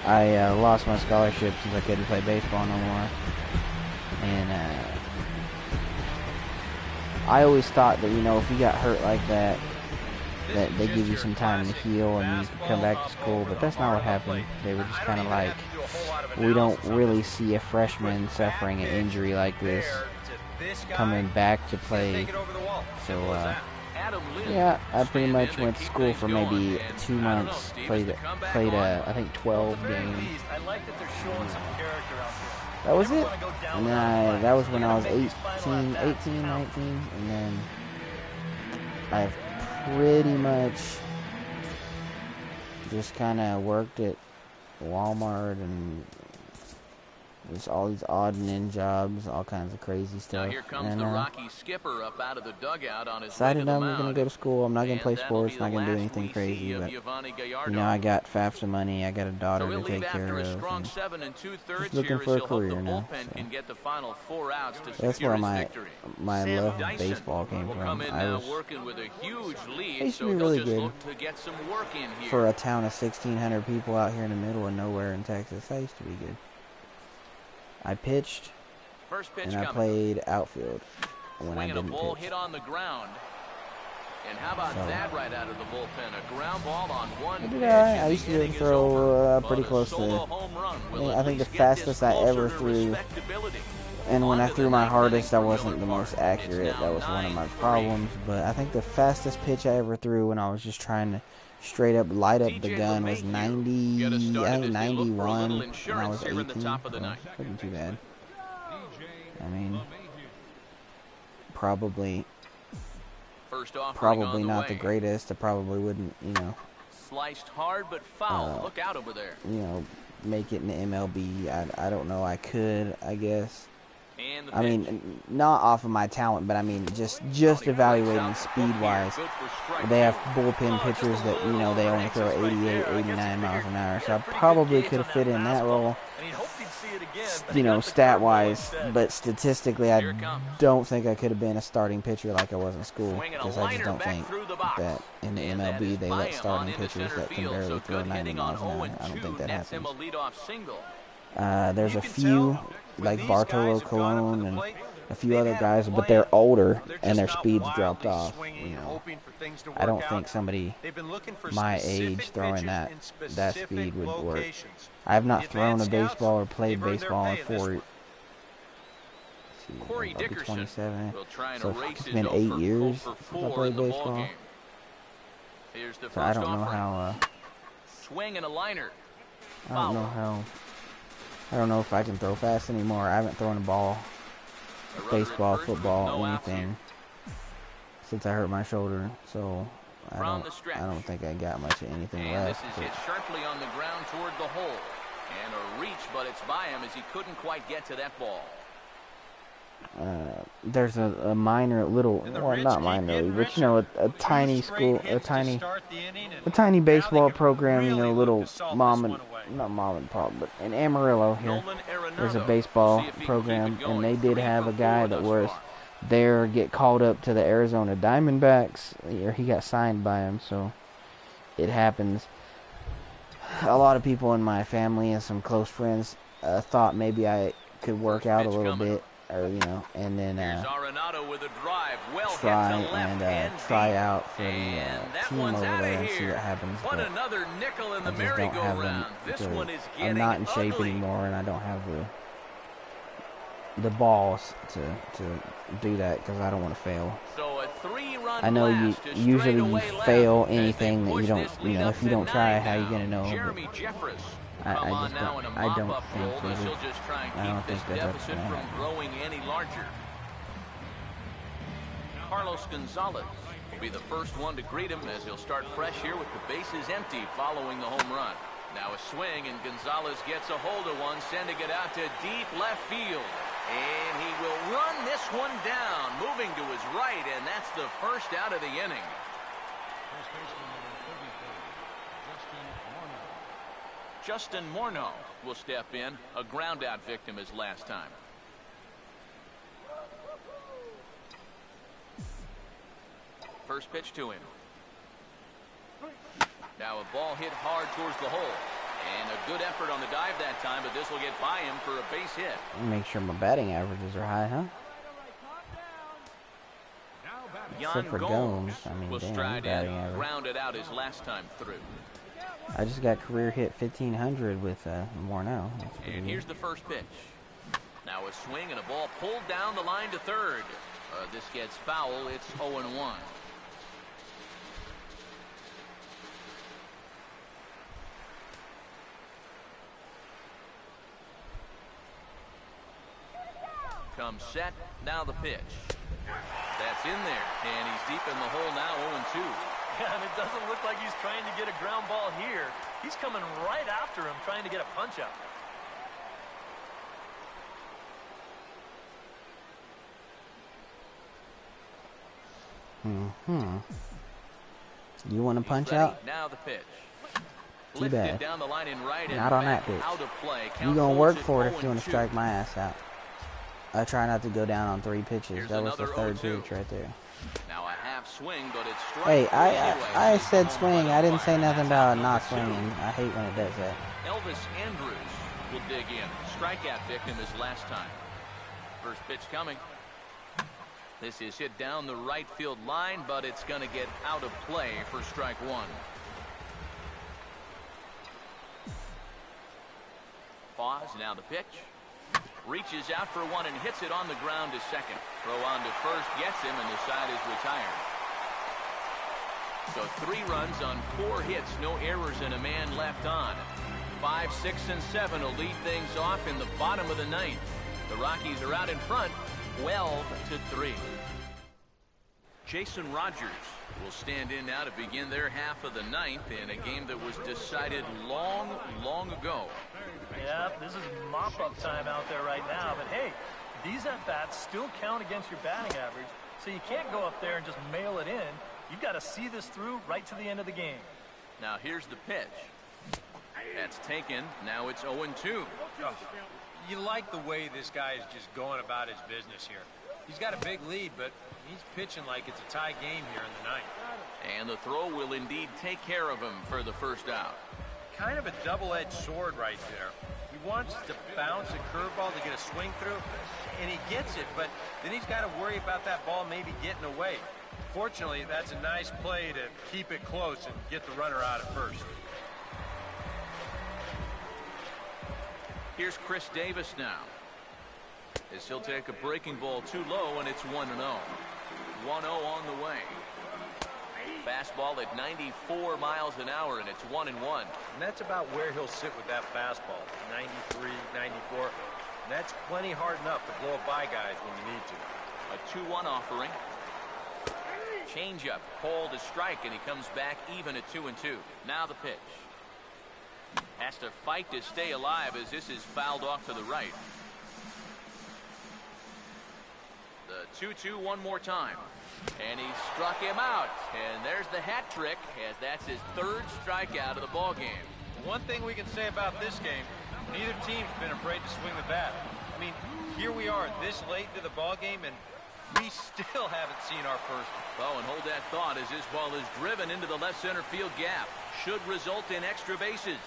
I lost my scholarship since I couldn't play baseball no more. And I always thought that, you know, if you got hurt like that, that they give you some time to heal and you can come back to school, but that's not what happened. They were just kind of like, we don't really see a freshman suffering an injury like this coming back to play. So yeah, I pretty much went to school for maybe 2 months, played I think 12 games. That was it. And then that was when I was 18, 19, and then I've pretty much just kind of worked at Walmart and just all these odd and end jobs, all kinds of crazy stuff. Now here comes and the Rocky skipper up out of the dugout on his decided way to I'm the going to go to school. I'm not going to play sports, not going to do anything crazy. But, you know, I got FAFSA money. I got a daughter to take care of. Just looking for a career now. So. Get the final 4 outs to that's where my love of baseball came from. I used to be really good for a town of 1,600 people out here in the middle of nowhere in Texas. I used to be good. I pitched, and I played outfield when I didn't pitch. Hit on the ground. And how about that right out of the bullpen? A ground ball on one pitch. I used to be able to throw pretty close to, I think the fastest I ever threw. And when I threw my hardest, I wasn't the most accurate. That was one of my problems. But I think the fastest pitch I ever threw when I was just trying to straight up light up the gun was 90, I think 91 when I was 18. So wasn't too bad. I mean, probably not the greatest. I probably wouldn't, you know, sliced hard but foul. Look out over there. You know, make it in the MLB. I don't know. I could, I guess. I mean, not off of my talent, but I mean, just evaluating speed-wise. They have bullpen pitchers that, you know, they only throw 88, 89 miles an hour. So I probably could have fit in that role, you know, stat-wise. But statistically, I don't think I could have been a starting pitcher like I was in school. Because I just don't think that in the MLB they let starting pitchers that can barely throw 90 miles an hour. I don't think that happens. There's a few, like Bartolo Colon and a few other guys, but they're older and their speed's dropped off. You know, I don't think somebody my age throwing that speed would work. I have not thrown a baseball or played baseball in I'll be 27, so it's been 8 years since I played baseball. So I don't know how. Swing and a liner. I don't know if I can throw fast anymore. I haven't thrown a ball, baseball, football, anything since I hurt my shoulder. So I don't think I got much of anything left. This is hit sharply on the ground toward the hole, and a reach, but it's by him as he couldn't quite get to that ball. There's a minor little, well, not minor league, but you know, a tiny school, a tiny baseball program, you know, little not mom and pop, but in Amarillo here, there's a baseball program, and they did have a guy that was there get called up to the Arizona Diamondbacks, or he got signed by him, so it happens. A lot of people in my family and some close friends thought maybe I could work out a little bit or you know, and then Arenado with a drive. Well try hit to left and try out for the team over there and see what happens. What but another nickel in the I just don't have merry-go-round. This one is getting I'm not in shape ugly. anymore, and I don't have the balls to do that because I don't want to fail. So a 3-run I know you blast to usually you straightaway fail left, anything and that they you don't, push this you know, lead if you up don't to try, 9 how you now. gonna know? Jeremy Jeffress I come on just now don't. in a I don't mop-up think role as that he'll just try and I don't keep this think that that's deficit gonna from happen. growing any larger. Carlos Gonzalez will be the first one to greet him as he'll start fresh here with the bases empty following the home run. Now a swing, and Gonzalez gets a hold of one, sending it out to deep left field. And he will run this one down, moving to his right, and that's the first out of the inning. First baseman number 33, Justin Morneau will step in, a ground-out victim his last time. First pitch to him. Now a ball hit hard towards the hole. And a good effort on the dive that time, but this will get by him for a base hit. Make sure my batting averages are high, huh? Except for Gomes. I mean, will damn, stride batting in, average. grounded out his last time through. I just got career hit 1,500 with Morneau. That's pretty And good. here's the first pitch. Now a swing and a ball pulled down the line to third. This gets foul. It's 0-1. Comes set. Now the pitch. That's in there. And he's deep in the hole now, 0-2. Yeah, and it doesn't look like he's trying to get a ground ball here. He's coming right after him, trying to get a punch out. You want to punch out? Now the pitch. Too Lifted bad. down the line and right and Not on that back, pitch. out of play. You Count gonna holds work at for it if you want 0-2. to strike my ass out. I try not to go down on 3 pitches. Here's That was the another third 0-2. pitch right there. Now a half swing, but it's strike Hey, three anyway. I said Home swing. run I didn't say umpire. nothing That's about out not number 2. swinging. I hate when it does that. Elvis Andrews will dig in. Strikeout victim his last time. First pitch coming. This is hit down the right field line, but it's going to get out of play for strike 1. Pause, now the pitch. Reaches out for one and hits it on the ground to second. Throw on to first, gets him, and the side is retired. So 3 runs on 4 hits, no errors, and a man left on. 5, 6, and 7 will lead things off in the bottom of the 9th. The Rockies are out in front, 12-3. Jason Rogers will stand in now to begin their half of the 9th in a game that was decided long, long ago. Yeah, this is mop-up time out there right now. But hey, these at-bats still count against your batting average, so you can't go up there and just mail it in. You've got to see this through right to the end of the game. Now here's the pitch. That's taken. Now it's 0-2. You like the way this guy is just going about his business here. He's got a big lead, but he's pitching like it's a tie game here in the 9th. And the throw will indeed take care of him for the first out. Kind of a double-edged sword right there. He wants to bounce a curveball to get a swing through, and he gets it, but then he's got to worry about that ball maybe getting away. Fortunately, that's a nice play to keep it close and get the runner out at first. Here's Chris Davis now. As he'll take a breaking ball too low, and it's 1-0. 1-0 on the way. Fastball at 94 miles an hour, and it's 1-1. And that's about where he'll sit with that fastball, 93, 94. And that's plenty hard enough to blow by guys when you need to. A 2-1 offering. Changeup, called a strike, and he comes back even at 2-2. Now the pitch. Has to fight to stay alive as this is fouled off to the right. The 2-2 one more time. And he struck him out. And there's the hat trick, as that's his 3rd strikeout of the ball game. One thing we can say about this game, neither team's been afraid to swing the bat. I mean, here we are this late into the ball game, and we still haven't seen our first. Oh, and hold that thought as this ball is driven into the left center field gap. Should result in extra bases.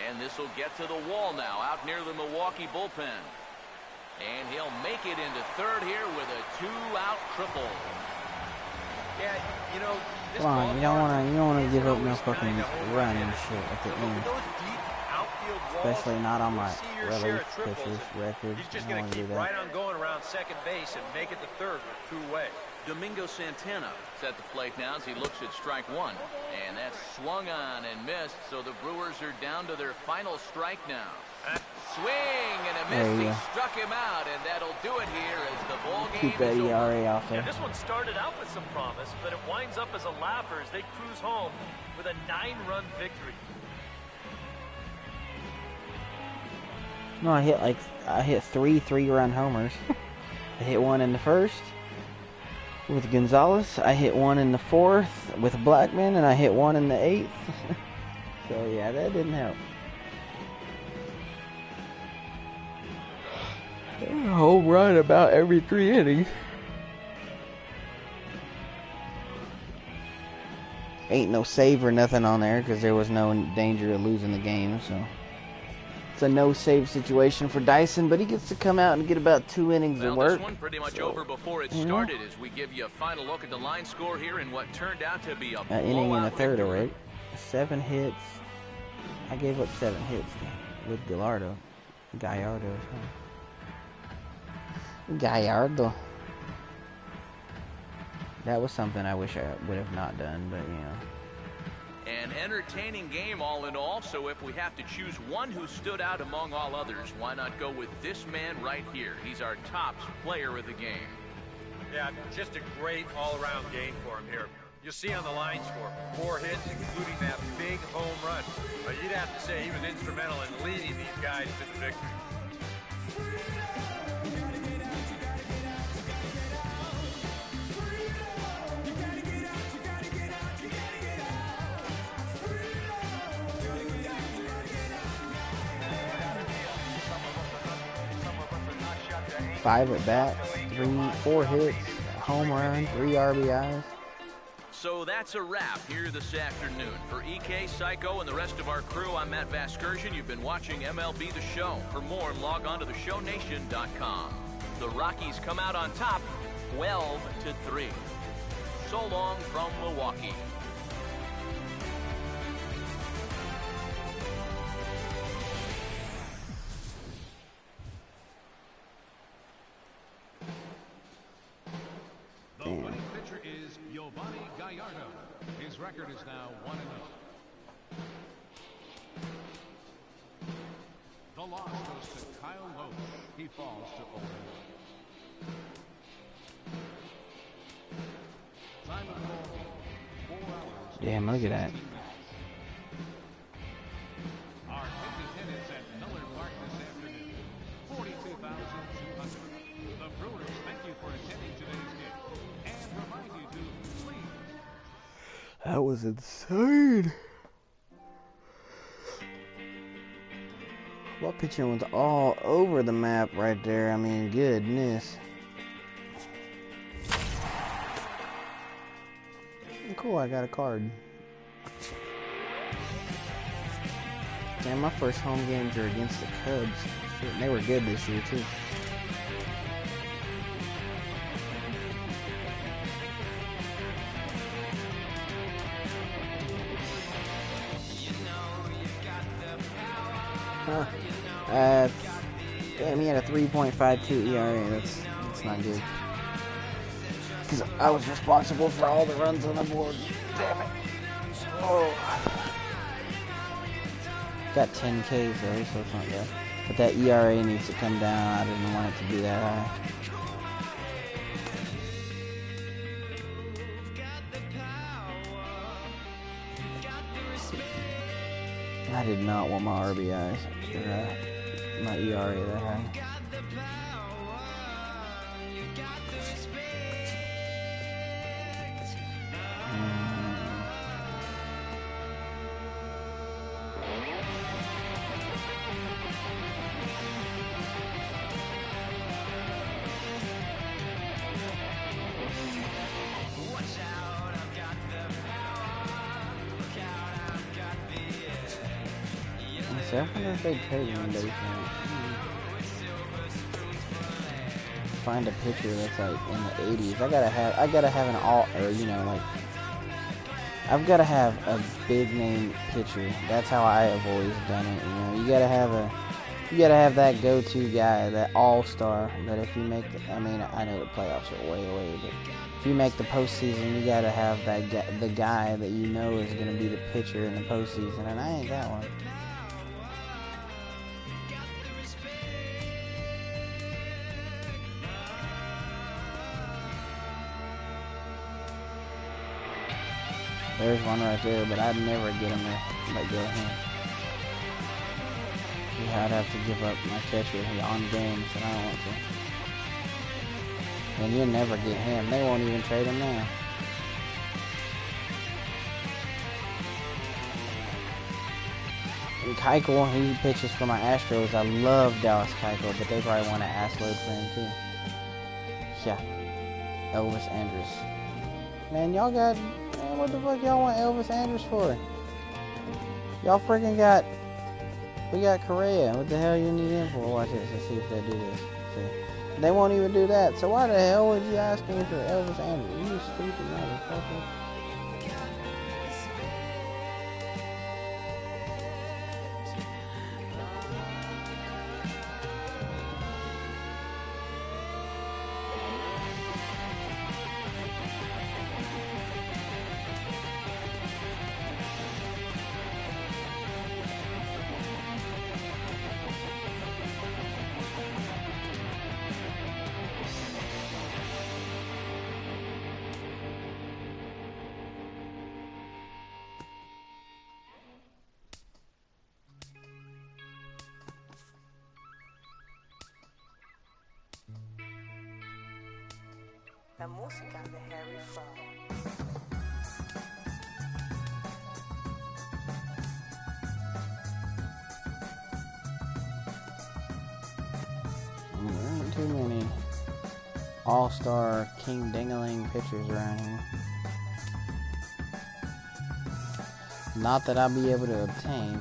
And this will get to the wall now, out near the Milwaukee bullpen. And he'll make it into third here with a 2-out triple. Yeah, you know, Come on, you don't wanna give up no fucking run and shit at the end. those deep outfield walls, Especially not on my you'll see your relief share of triples, pitches and record. He's just I going don't to wanna do keep that. right on going around second base and make it to third with two-way. Domingo Santana is at the plate now as he looks at strike one. And that's swung on and missed, so the Brewers are down to their final strike now. Swing and a miss. He struck him out, and that'll do it here as the ball game Keep that is over. ERA off there. Yeah, this one started out with some promise, but it winds up as a laugher as they cruise home with a 9-run victory. No, I hit three 3-run homers. I hit one in the first with Gonzalez. I hit one in the fourth with Blackman, and I hit one in the 8th. So yeah, that didn't help. Home run about every 3 innings. Ain't no save or nothing on there because there was no danger of losing the game, so it's a no save situation for Dyson, but he gets to come out and get about 2 innings of work. This one pretty much over before it started as we give you a final look at the line score here in what turned out to be a An inning and a third, victory. right? 7 hits. I gave up 7 hits with Gallardo. Gallardo. That was something I wish I would have not done, but you know. An entertaining game all in all, so if we have to choose one who stood out among all others, why not go with this man right here? He's our top player of the game. Yeah, just a great all-around game for him here. You'll see on the line score, 4 hits, including that big home run. But you'd have to say he was instrumental in leading these guys to the victory. Five at bats, 4 hits, home run, 3 RBIs. So that's a wrap here this afternoon. For EK, Psycho, and the rest of our crew, I'm Matt Vasgersian. You've been watching MLB The Show. For more, log on to theshownation.com. The Rockies come out on top, 12-3. So long from Milwaukee. The winning pitcher is Giovanni Gallardo. His record is now 1-0. The loss goes to Kyle Loach. He falls to 0-1. Time of ball, 4 hours. Damn, look at that. Our ticket attendance at Miller Park this afternoon, 42,200. The Brewers thank you for attending today's game and remind you to please. That was insane. Well, pitching was all over the map right there. I mean, goodness. Cool, I got a card. Damn, my first home games are against the Cubs. Shit, and they were good this year, too. Huh. Damn, he had a 3.52 ERA. That's not good. Because I was responsible for all the runs on the board. Damn it. Oh. Got 10 Ks though, so it's not bad. But that ERA needs to come down. I didn't want it to be that high. I did not want my RBIs or my ERA that high. I wonder if they'd pay me in base camp. find a picture that's like in the 80s. I gotta have an all, or you know, like I've gotta have a big name pitcher. That's how I have always done it. You know, you gotta have that go-to guy, that all-star. That if you make, I mean, I know the playoffs are way away, but if you make the postseason, you gotta have that guy, the guy that you know is gonna be the pitcher in the postseason, and I ain't got one. There's one right there, but I'd never get him to let go of him. Yeah, I'd have to give up my catcher on games, and I don't want to. And you'll never get him. They won't even trade him now. And Keuchel, he pitches for my Astros. I love Dallas Keuchel, but they probably want an ass load for him too. Yeah. Elvis Andrus. Man, y'all got... Man, what the fuck y'all want Elvis Andrus for? Y'all freaking got... We got Correa. What the hell you need him for? Watch this. Let's see if they do this. See. They won't even do that. So why the hell would you ask me for Elvis Andrus? You stupid motherfucker. La música de Harry Fraud. There ain't too many all-star king dingling pitchers around here. Not that I'll be able to obtain.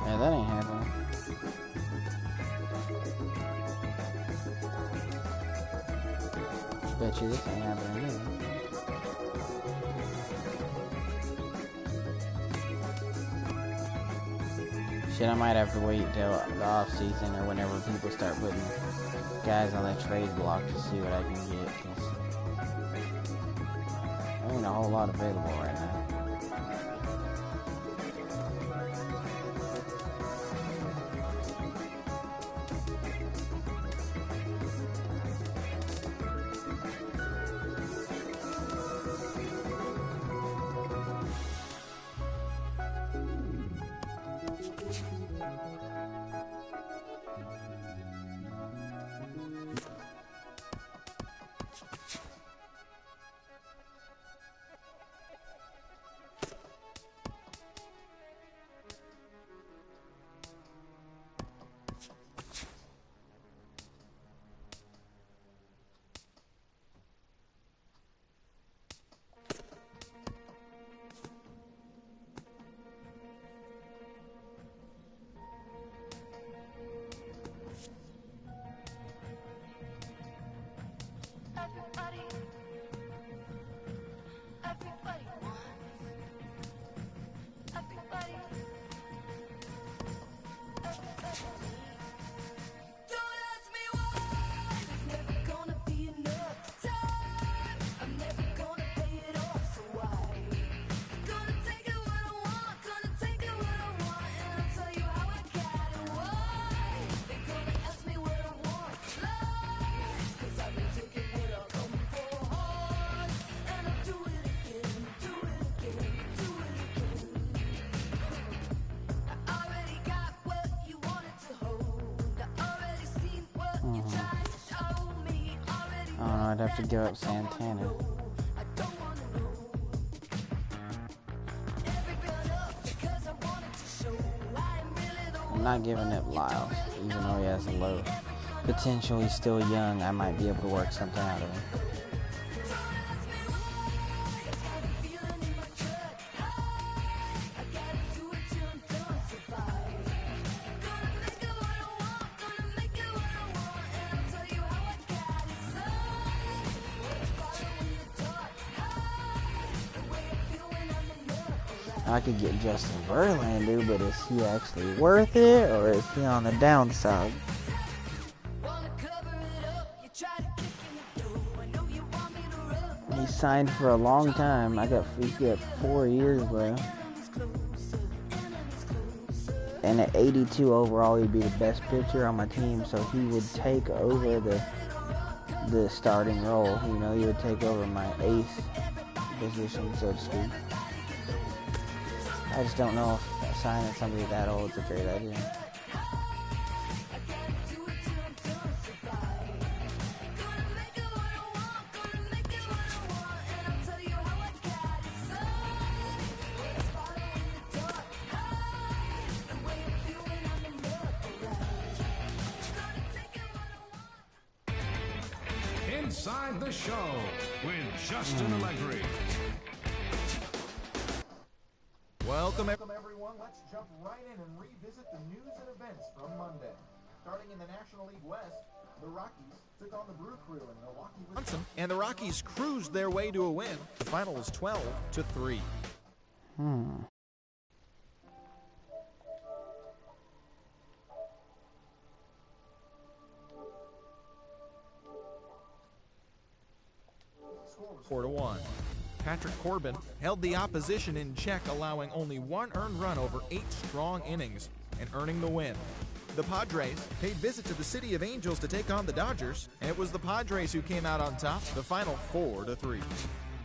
Yeah, that ain't happening. Bet you this ain't happening either. Shit, I might have to wait till the off season or whenever people start putting guys on the trade block to see what I can get. 'Cause there ain't a whole lot available right now. I'd have to give up Santana. I'm not giving up Lyles, even though he has a low potential. He's still young. I might be able to work something out of him. I could get Justin Verlander, but is he actually worth it, or is he on the downside? He signed for a long time. He's got 4 years left. And at 82 overall, he'd be the best pitcher on my team, so he would take over the starting role. You know, he would take over my ace position, so to speak. I just don't know if signing somebody that old is a great idea. Inside the Show with Justin Allegri. Welcome everyone. Let's jump right in and revisit the news and events from Monday. Starting in the National League West, the Rockies took on the Brew Crew in Milwaukee, Wisconsin, and the Rockies cruised their way to a win. The final was 12-3. Score was 4-1. Patrick Corbin held the opposition in check, allowing only 1 earned run over 8 strong innings and earning the win. The Padres paid visit to the City of Angels to take on the Dodgers, and it was the Padres who came out on top, the final 4-3.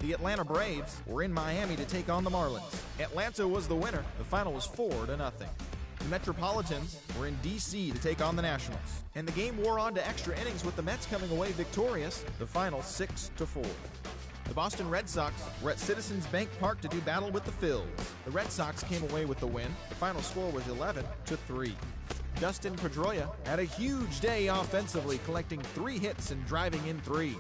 The Atlanta Braves were in Miami to take on the Marlins. Atlanta was the winner. The final was 4-0. The Metropolitans were in D.C. to take on the Nationals, and the game wore on to extra innings with the Mets coming away victorious, the final 6-4. The Boston Red Sox were at Citizens Bank Park to do battle with the Phils. The Red Sox came away with the win. The final score was 11-3. Dustin Pedroia had a huge day offensively, collecting 3 hits and driving in 3.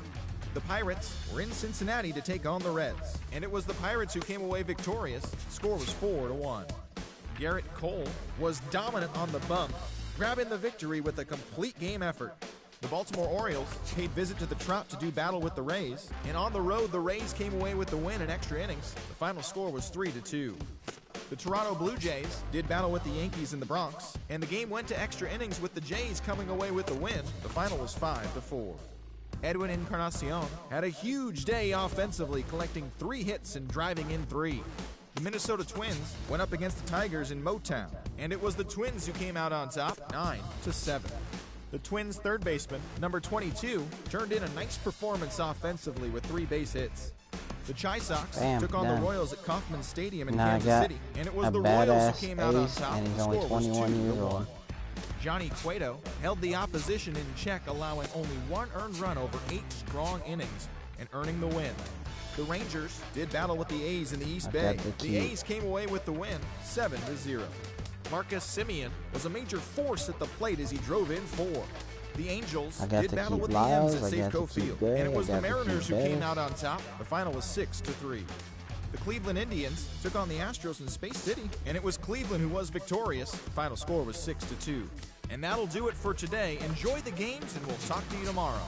The Pirates were in Cincinnati to take on the Reds, and it was the Pirates who came away victorious. The score was 4-1. Garrett Cole was dominant on the bump, grabbing the victory with a complete game effort. The Baltimore Orioles paid visit to the Trop to do battle with the Rays, and on the road, the Rays came away with the win in extra innings. The final score was 3-2. The Toronto Blue Jays did battle with the Yankees in the Bronx, and the game went to extra innings with the Jays coming away with the win. The final was 5-4. Edwin Encarnacion had a huge day offensively, collecting 3 hits and driving in 3. The Minnesota Twins went up against the Tigers in Motown, and it was the Twins who came out on top, 9-7. The Twins' third baseman, number 22, turned in a nice performance offensively with 3 base hits. The Chi Sox took on the Royals at Kauffman Stadium in Kansas City, and it was the Royals who came out on top. And he's The only score was 21 years 2-1. old. Johnny Cueto held the opposition in check, allowing only 1 earned run over 8 strong innings and earning the win. The Rangers did battle with the A's in the East Bay. The A's came away with the win, 7-0. Marcus Semien was a major force at the plate as he drove in 4. The Angels did battle with the M's at Safeco Field, and it was the Mariners who came out on top. The final was 6-3. The Cleveland Indians took on the Astros in Space City, and it was Cleveland who was victorious. The final score was 6-2. And that'll do it for today. Enjoy the games, and we'll talk to you tomorrow.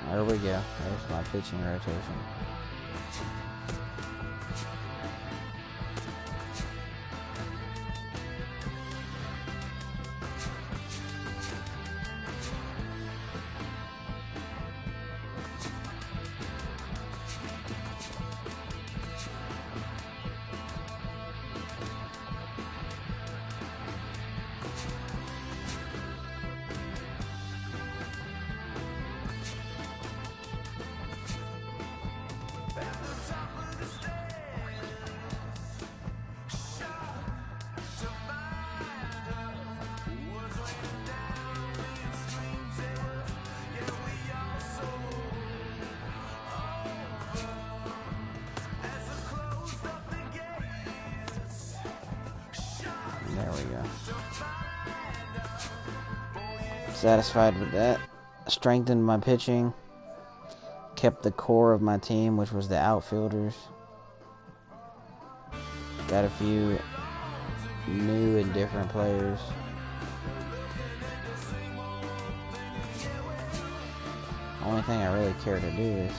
There we go. There's my pitching rotation. we go. Satisfied with that. Strengthened my pitching. Kept the core of my team, which was the outfielders. Got a few new and different players. Only thing I really care to do is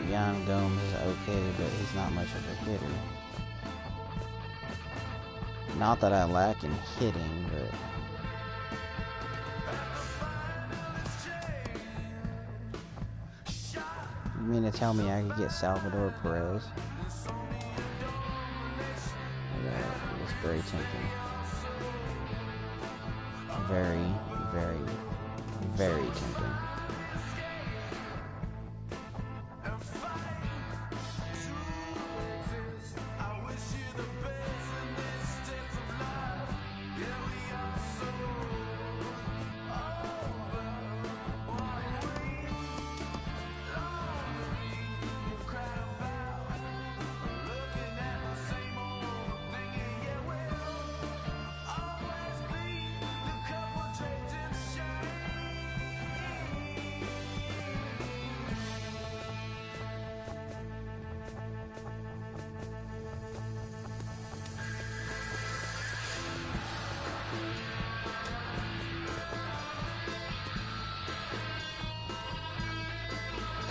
Yan Gomes is okay, but he's not much of a hitter. Not that I lack in hitting, but you mean to tell me I could get Salvador Perez? It's very tempting. Very, very, very tempting.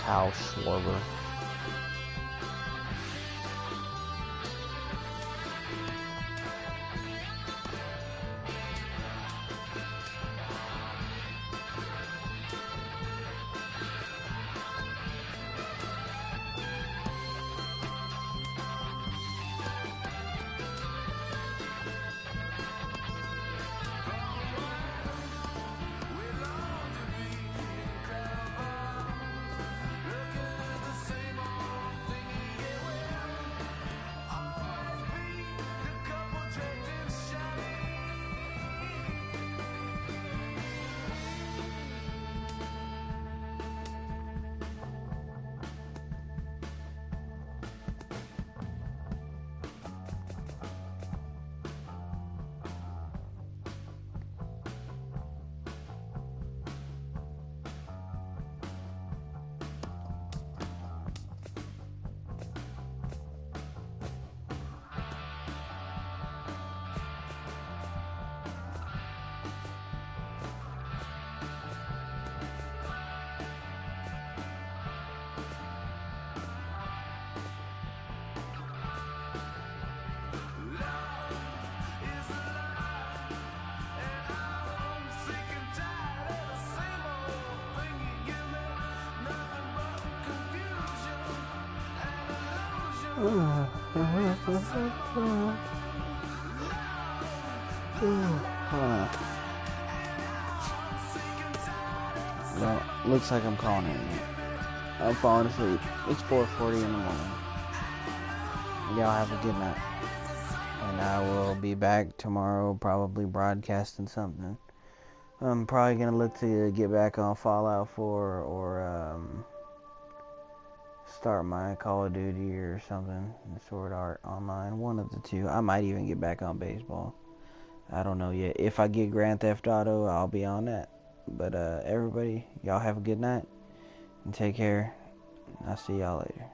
Kyle Schwarber. Well, looks like I'm calling it. I'm falling asleep. It's 4:40 in the morning. Y'all have a good night. And I will be back tomorrow, probably broadcasting something. I'm probably going to look to get back on Fallout 4 or start my Call of Duty or something, Sword Art Online, one of the two. I might even get back on baseball. I don't know yet. If I get Grand Theft Auto, I'll be on that. But everybody, y'all have a good night and take care. I'll see y'all later.